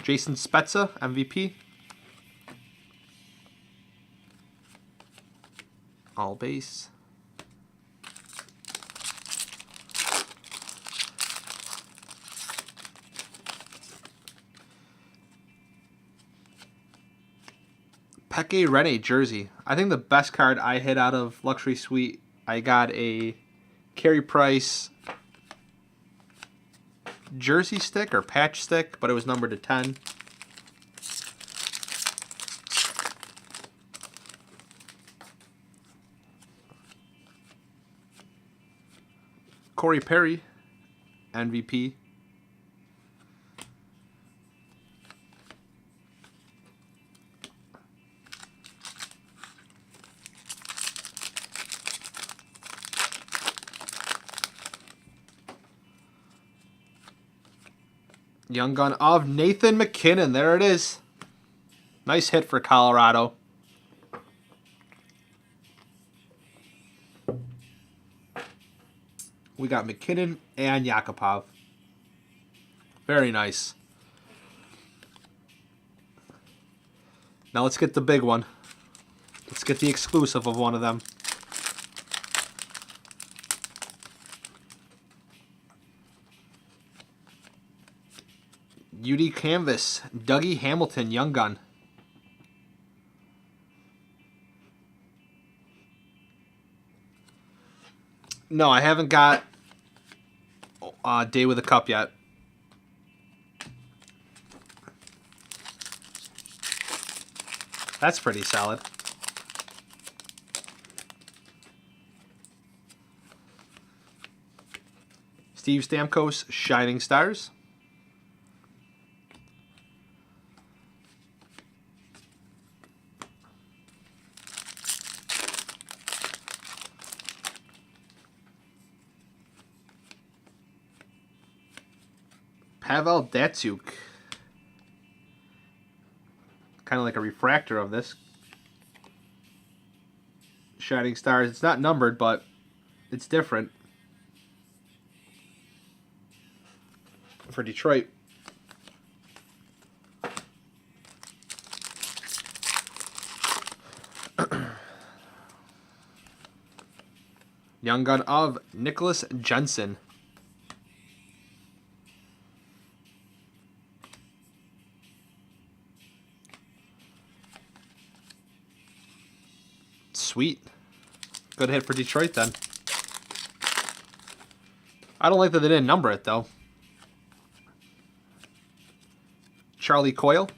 Jason Spezza, MVP. All base. Peke Rene jersey. I think the best card I hit out of Luxury Suite, I got a Carey Price jersey stick or patch stick, but it was numbered to 10. Corey Perry, MVP. Young gun of Nathan McKinnon. There it is. Nice hit for Colorado. We got McKinnon and Yakupov. Very nice. Now let's get the big one. Let's get the exclusive of one of them. UD Canvas, Dougie Hamilton, Young Gun. No, I haven't got Day with a Cup yet. That's pretty solid. Steve Stamkos, Shining Stars. Pavel Datsyuk. Kind of like a refractor of this. Shining Stars. It's not numbered, but it's different. For Detroit. Young gun of Nicholas Jensen. Sweet. Good hit for Detroit then. I don't like that they didn't number it though. Charlie Coyle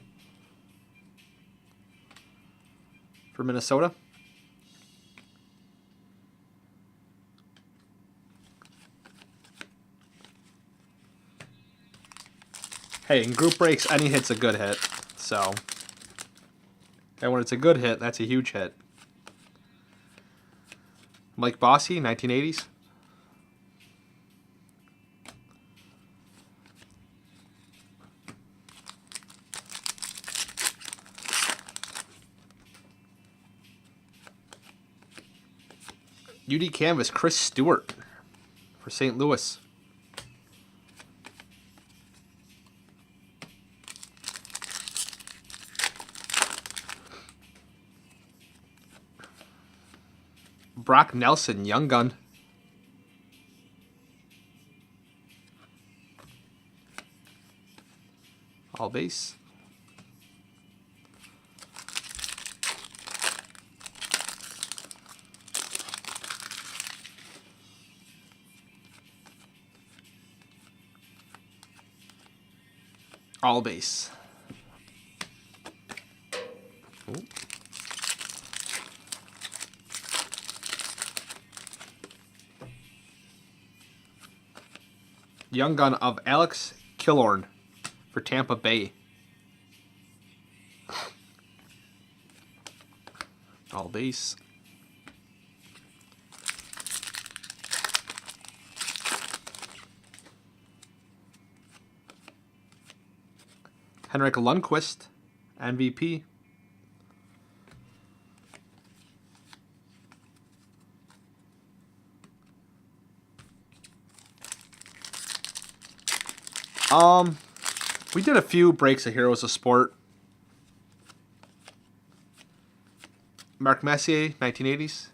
for Minnesota. Hey, in group breaks, any hit's a good hit. So, and when it's a good hit, that's a huge hit. Mike Bossy, 1980s. UD Canvas, Chris Stewart for St. Louis. Brock Nelson, Young Gun. All base. All base. Ooh. Young gun of Alex Killorn for Tampa Bay. All base. Henrik Lundqvist, MVP. We did a few breaks of Heroes of Sport. Mark Messier, 1980s.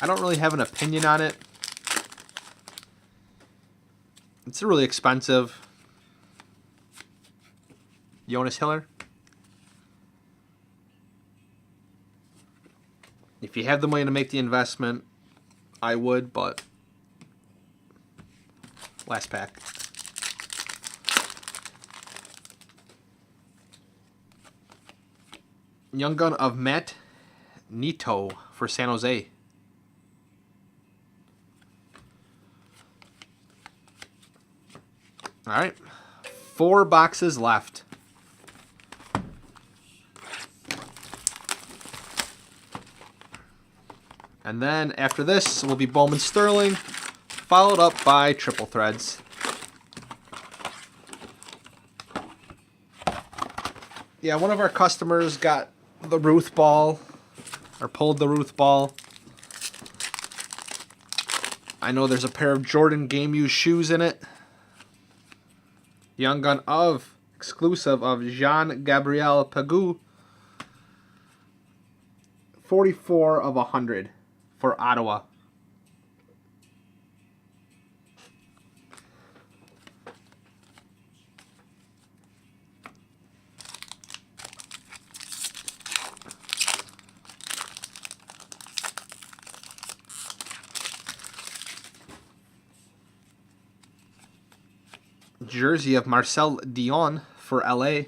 I don't really have an opinion on it. It's really expensive. Jonas Hiller. If you have the money to make the investment, I would, but last pack. Young gun of Matt Nito for San Jose. All right, 4 boxes left. And then after this will be Bowman Sterling, followed up by Triple Threads. Yeah, one of our customers got the Ruth ball, or pulled the Ruth ball. I know there's a pair of Jordan Game Used shoes in it. Young gun of, exclusive of Jean-Gabriel Pagou. 44 of 100 for Ottawa. Jersey of Marcel Dion for LA.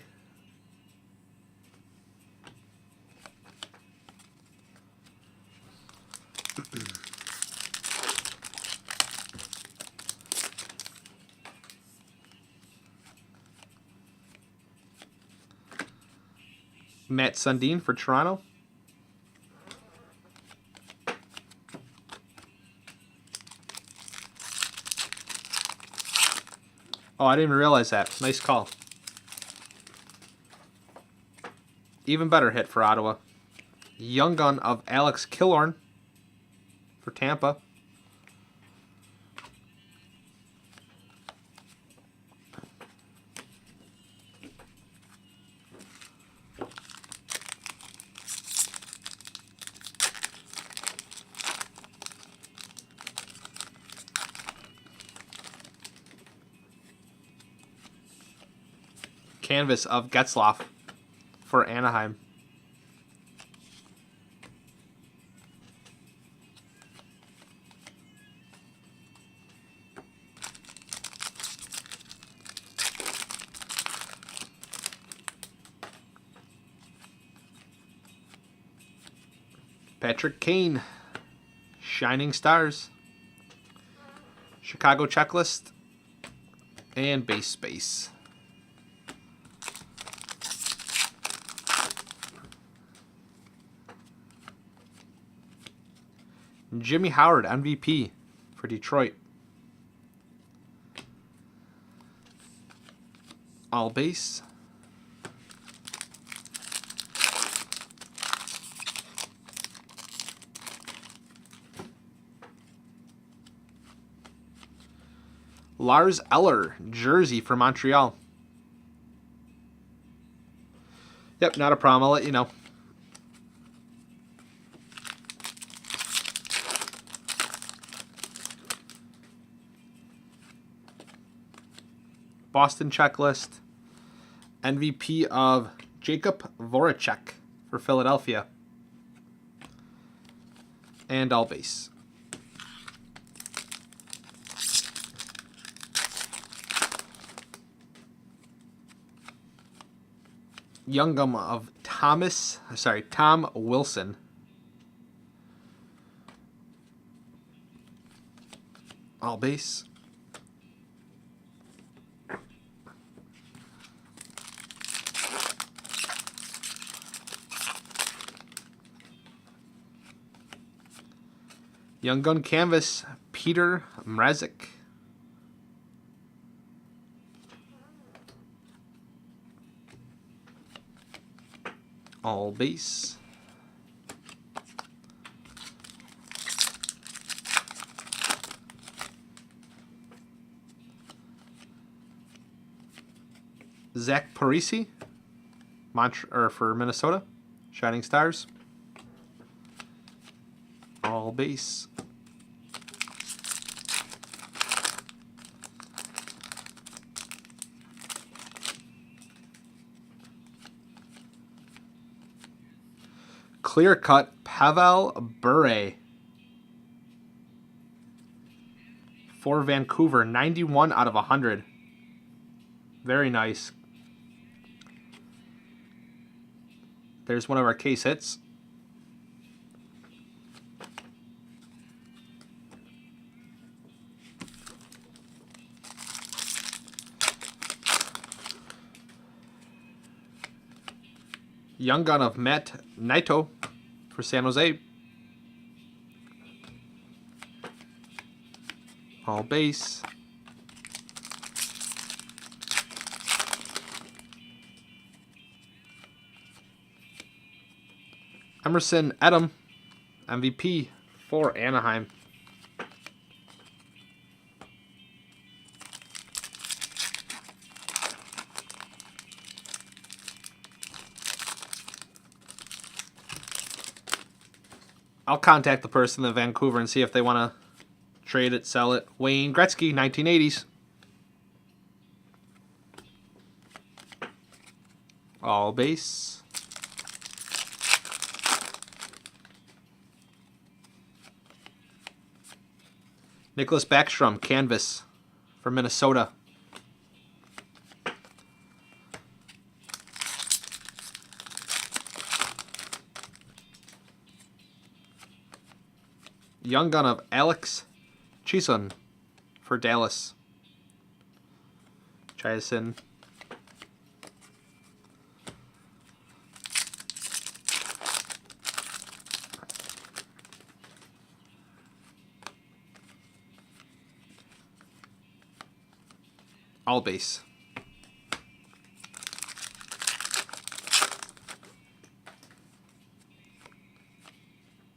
Matt Sundin for Toronto. Oh, I didn't even realize that. Nice call. Even better hit for Ottawa. Young gun of Alex Killorn for Tampa. Canvas of Getzlaf for Anaheim. Patrick Kane, Shining Stars. Chicago Checklist. And Base Space. Jimmy Howard, MVP for Detroit. All base. Lars Eller, jersey for Montreal. Yep, not a problem. I'll let you know. Boston checklist. MVP of Jacob Voracek for Philadelphia. And all base. Young Gun of Tom Wilson. All base. Young Gun Canvas, Peter Mrazek. All base. Zach Parisi, for Minnesota, Shining Stars. All base. Clear cut Pavel Bure for Vancouver, 91 out of 100. Very nice. There's one of our case hits. Young Gun of Matt Naito for San Jose. All base. Emerson Edom, MVP for Anaheim. I'll contact the person in Vancouver and see if they want to trade it, sell it. Wayne Gretzky, 1980s. All base. Nicholas Backstrom, canvas for Minnesota. Young Gun of Alex Chiasson for Dallas. Chiasson. All base.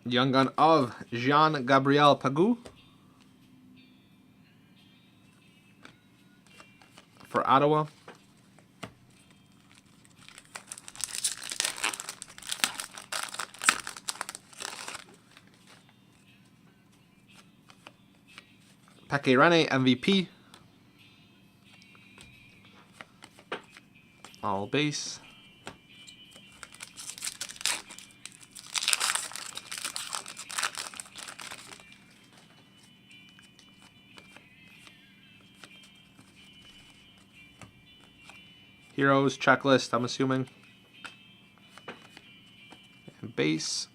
Young Gun of Jean-Gabriel Pageau for Ottawa. Pekka Rinne, MVP. All base. Heroes checklist, I'm assuming. And base.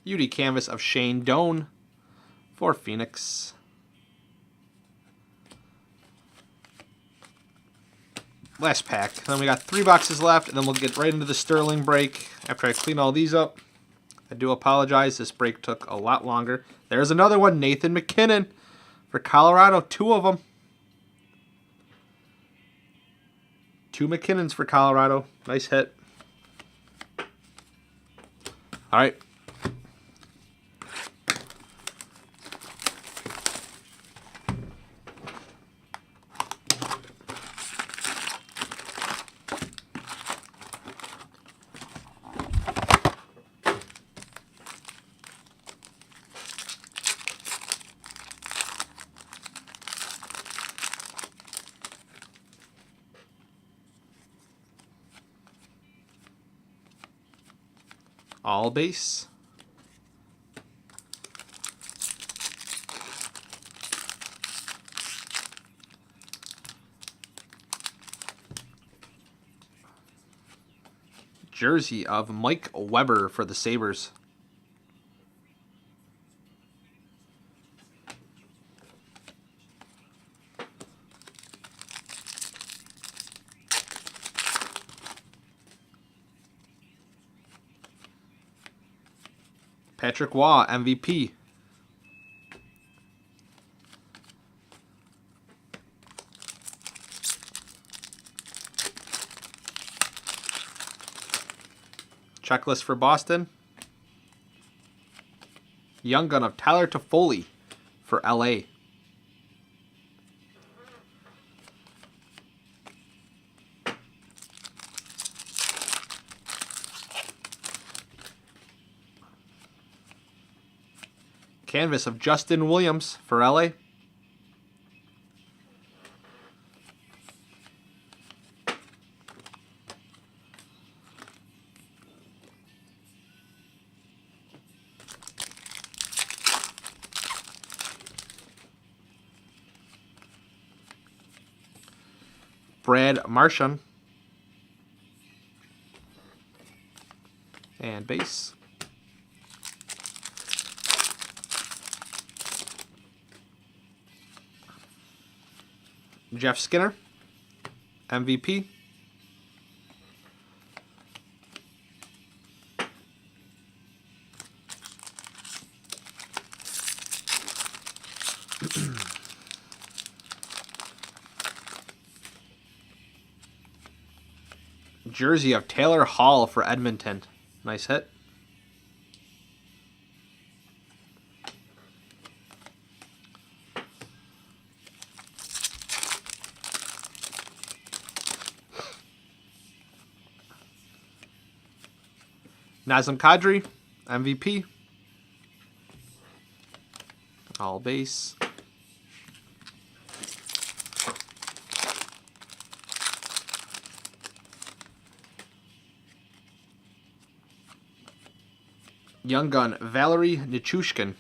UD canvas of Shane Doan for Phoenix. Last pack. Then we got 3 boxes left, and then we'll get right into the Sterling break after I clean all these up. I do apologize. This break took a lot longer. There's another one. Nathan MacKinnon for Colorado. 2 of them. 2 McKinnons for Colorado. Nice hit. All right. All base. Jersey of Mike Weber for the Sabres. Patrick Waugh, MVP. Checklist for Boston. Young Gun of Tyler Toffoli for LA. Canvas of Justin Williams for LA. Brad Marchand. And base. Jeff Skinner, MVP. Jersey of Taylor Hall for Edmonton. Nice hit. Nazem Kadri, MVP. All base. Young Gun, Valerie Nichushkin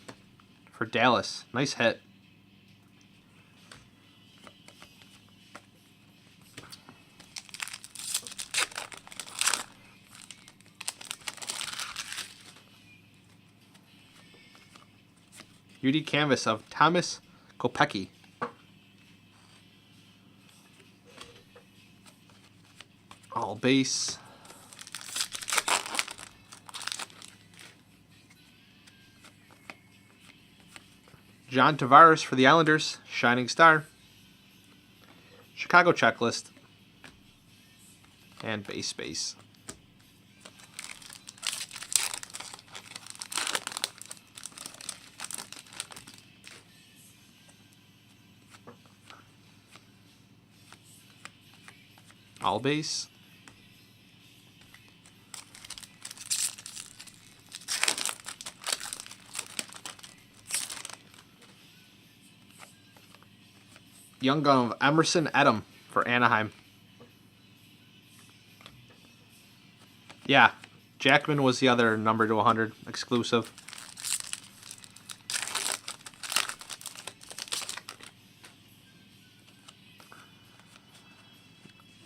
for Dallas. Nice hit. UD Canvas of Thomas Kopecky. All base. John Tavares for the Islanders. Shining Star. Chicago checklist. And base space. All base. Young Gun of Emerson Edom for Anaheim. Yeah, Jackman was the other number to 100 exclusive.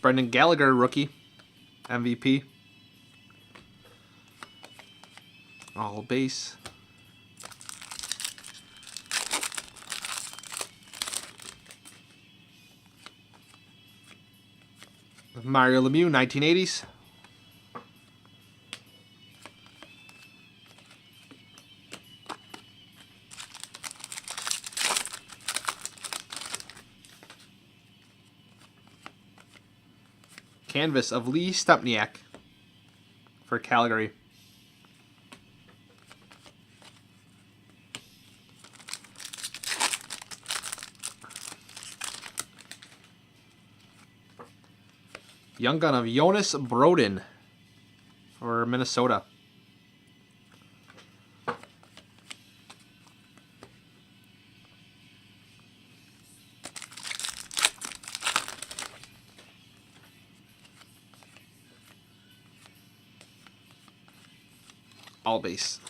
Brendan Gallagher, rookie, MVP. All base. Mario Lemieux, 1980s. Canvas of Lee Stempniak for Calgary. Young Gun of Jonas Brodin for Minnesota. All base.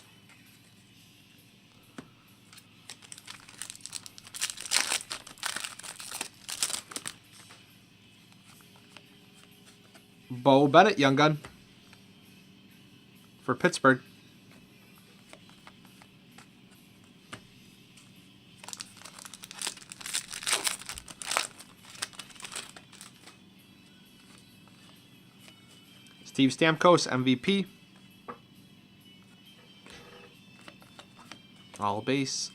Bo Bennett, Young Gun for Pittsburgh. Steve Stamkos, MVP. All base.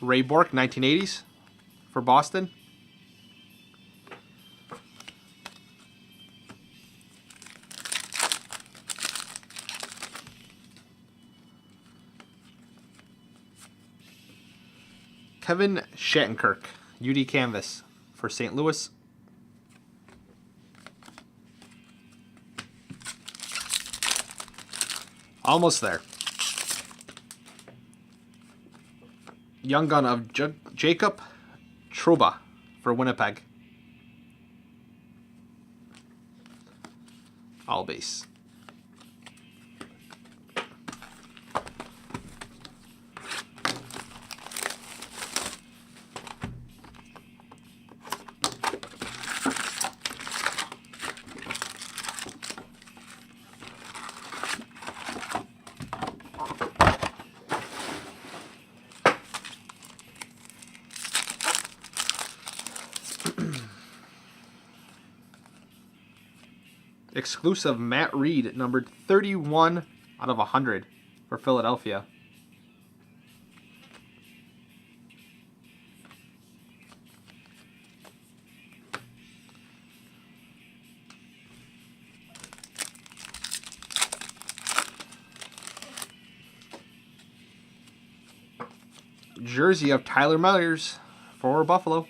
Ray Bork, 1980s for Boston. Kevin Shattenkirk, UD Canvas for St. Louis. Almost there. Young Gun of Jacob Trouba for Winnipeg. All base. Exclusive Matt Reed, numbered 31 out of 100 for Philadelphia. Jersey of Tyler Myers for Buffalo.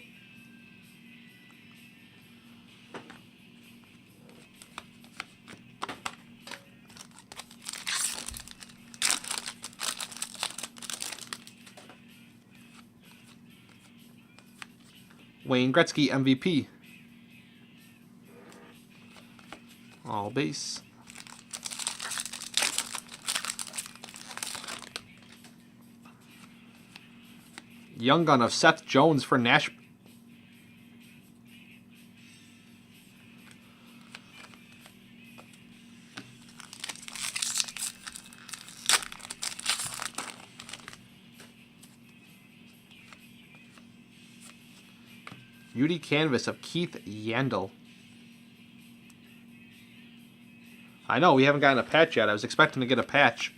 Wayne Gretzky, MVP. All base. Young Gun of Seth Jones for Nashville. UD Canvas of Keith Yandel. I know, we haven't gotten a patch yet. I was expecting to get a patch.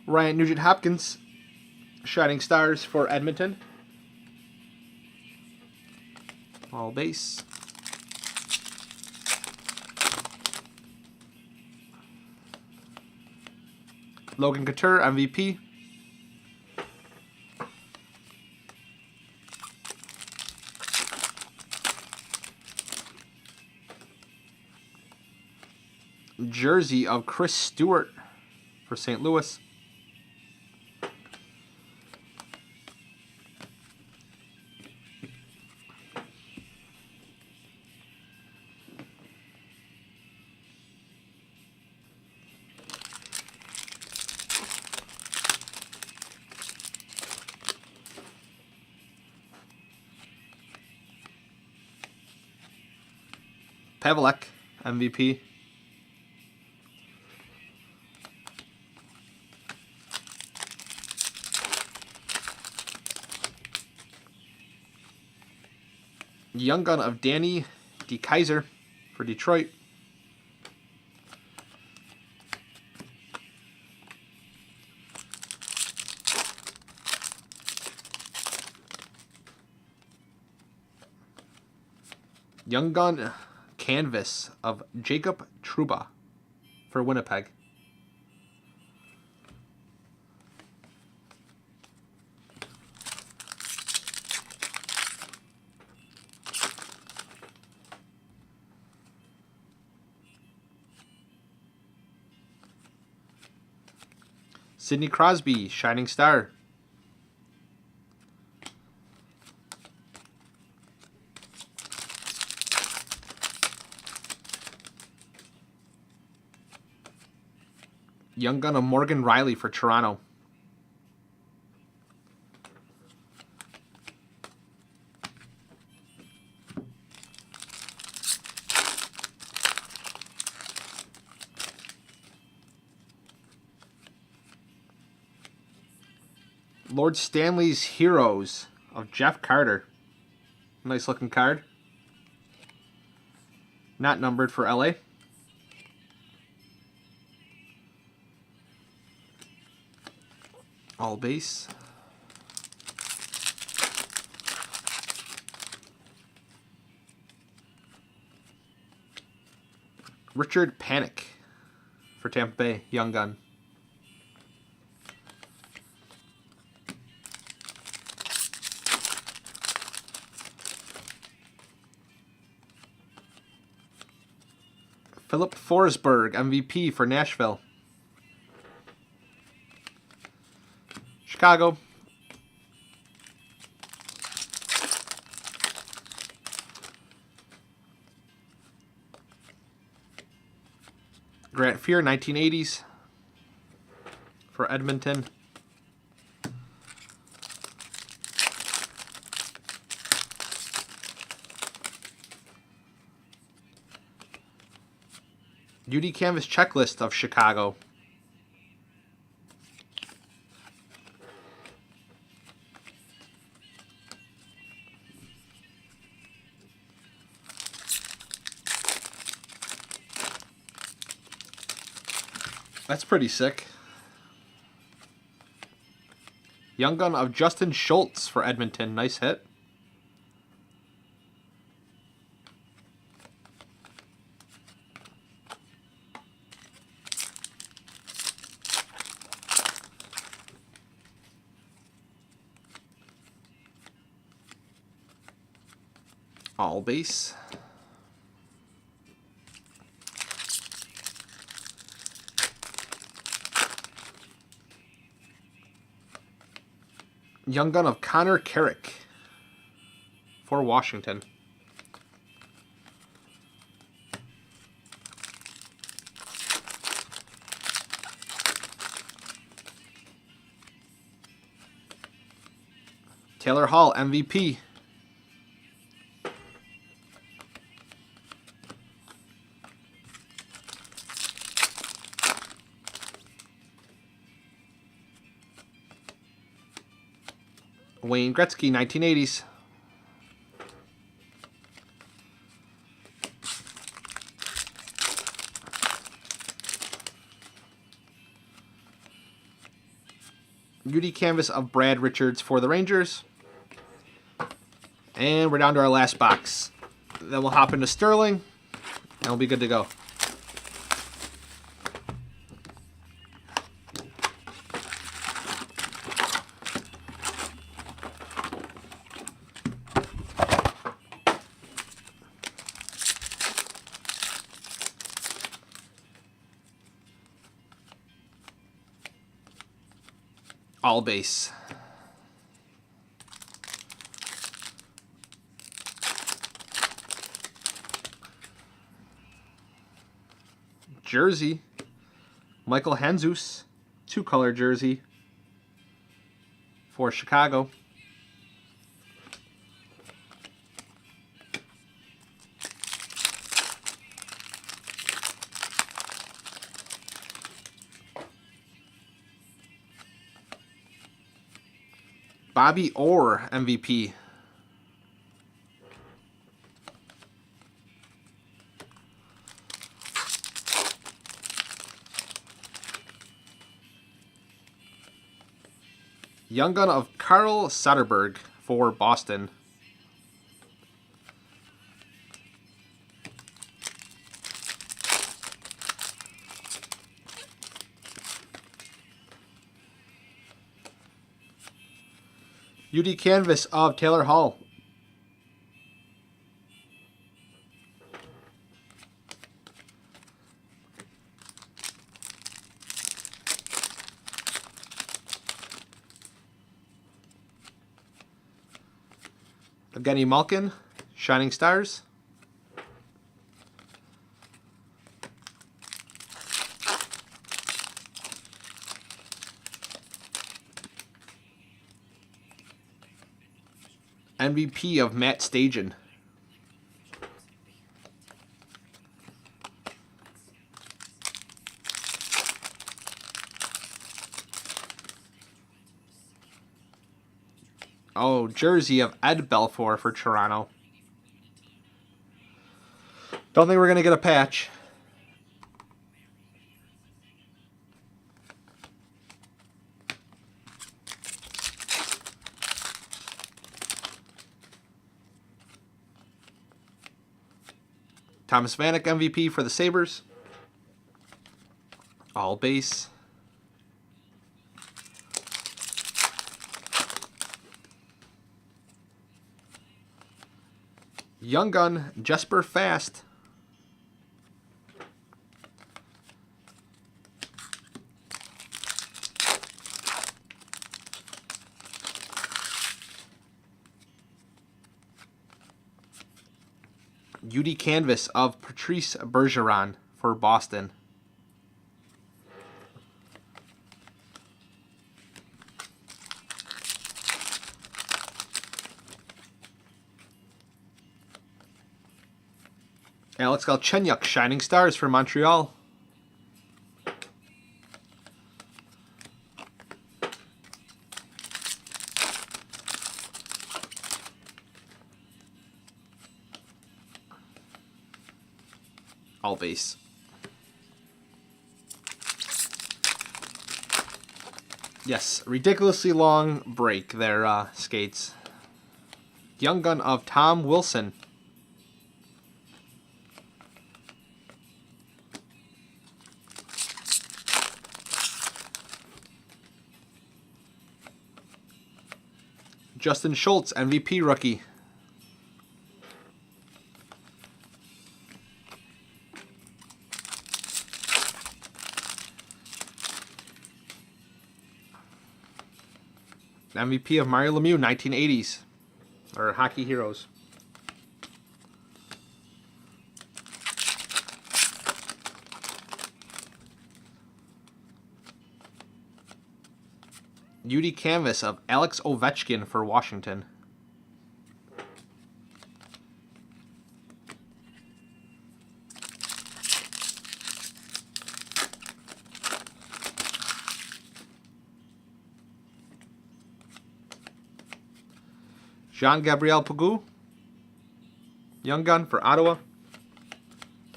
Ryan Nugent-Hopkins, Shining Stars for Edmonton. All base. Logan Couture, MVP. Jersey of Chris Stewart for St. Louis. Pavelec, MVP. Young Gun of Danny DeKeyser for Detroit. Young Gun Canvas of Jacob Trouba for Winnipeg. Sidney Crosby, Shining Star. Young gun of Morgan Riley for Toronto. Lord Stanley's Heroes of Jeff Carter. Nice looking card. Not numbered for LA. All base. Richard Panik for Tampa Bay, Young gun. Philip Forsberg, MVP for Nashville. Chicago. Grant Fuhr, 1980s for Edmonton. UD Canvas checklist of Chicago. That's pretty sick. Young gun of Justin Schultz for Edmonton. Nice hit. All base. Young gun of Connor Carrick for Washington. Taylor Hall, MVP. Wayne Gretzky, 1980s. UD Canvas of Brad Richards for the Rangers. And we're down to our last box. Then we'll hop into Sterling, and we'll be good to go. All base. Jersey. Michael Handzus, 2-color jersey for Chicago. Bobby Orr, MVP. Young gun of Carl Soderberg for Boston. UD Canvas of Taylor Hall. Evgeny Malkin, Shining Stars. MVP of Matt Stajan. Oh, jersey of Ed Belfour for Toronto. Don't think we're going to get a patch. Thomas Vanek MVP for the Sabres. All base. Young Gun, Jesper Fast. UD Canvas of Patrice Bergeron for Boston. Alex Galchenyuk, Shining Stars for Montreal. All base. Yes, ridiculously long break there, Skates. Young Gun of Tom Wilson. Justin Schultz, MVP rookie. MVP of Mario Lemieux, 1980s. Or Hockey Heroes. UD Canvas of Alex Ovechkin for Washington. Jean-Gabriel Pagou, Young Gun for Ottawa.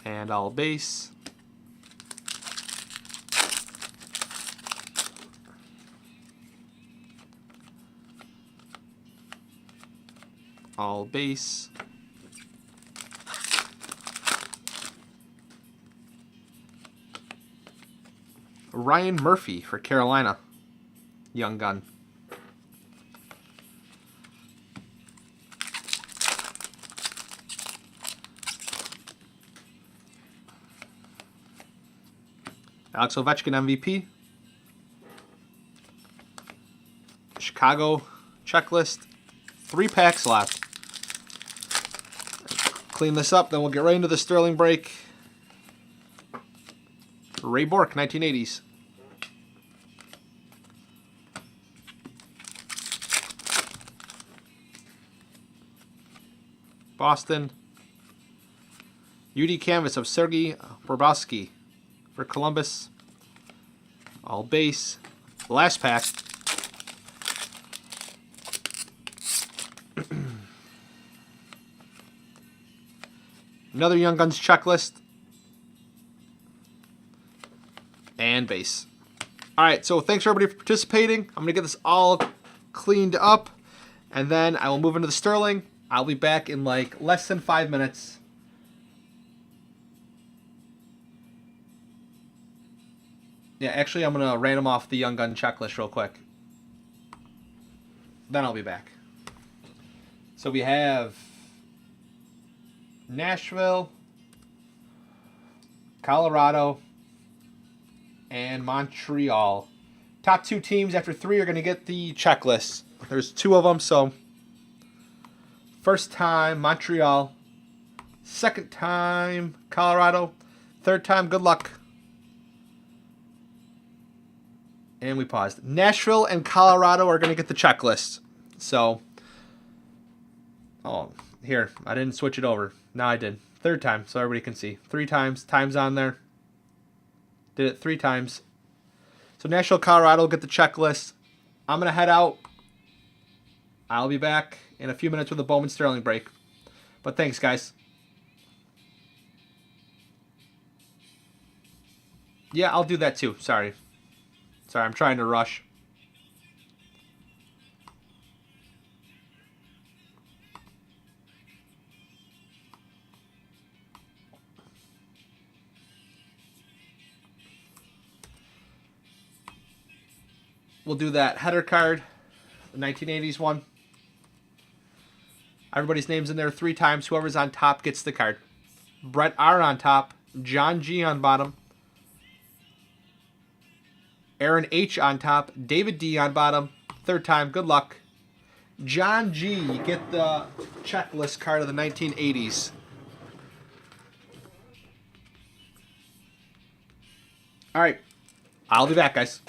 And all base. All base. Ryan Murphy for Carolina. Young Gun. Alex Ovechkin MVP. Chicago checklist. 3 packs left. Clean this up, then we'll get right into the Sterling break. Ray Bourque, 1980s. Boston. UD Canvas of Sergei Bobrovsky for Columbus. All base. Last pack. Another Young Guns checklist. And base. Alright, so thanks everybody for participating. I'm going to get this all cleaned up. And then I will move into the Sterling. I'll be back in like less than 5 minutes. Yeah, actually I'm going to random off the Young Gun checklist real quick. Then I'll be back. So we have Nashville, Colorado, and Montreal. Top 2 teams after 3 are going to get the checklist. There's 2 of them, so First time, Montreal. Second time, Colorado. Third time, good luck. And we paused. Nashville and Colorado are going to get the checklist. So, oh, here. I didn't switch it over. Now I did. Third time, so everybody can see. 3 times. Time's on there. Did it 3 times. So Nashville, Colorado will get the checklist. I'm going to head out. I'll be back in a few minutes with a Bowman Sterling break. But thanks, guys. Yeah, I'll do that too. Sorry, I'm trying to rush. We'll do that header card, the 1980s one. Everybody's name's in there 3 times. Whoever's on top gets the card. Brett R on top. John G on bottom. Aaron H on top. David D on bottom. Third time. Good luck. John G, you get the checklist card of the 1980s. All right. I'll be back, guys.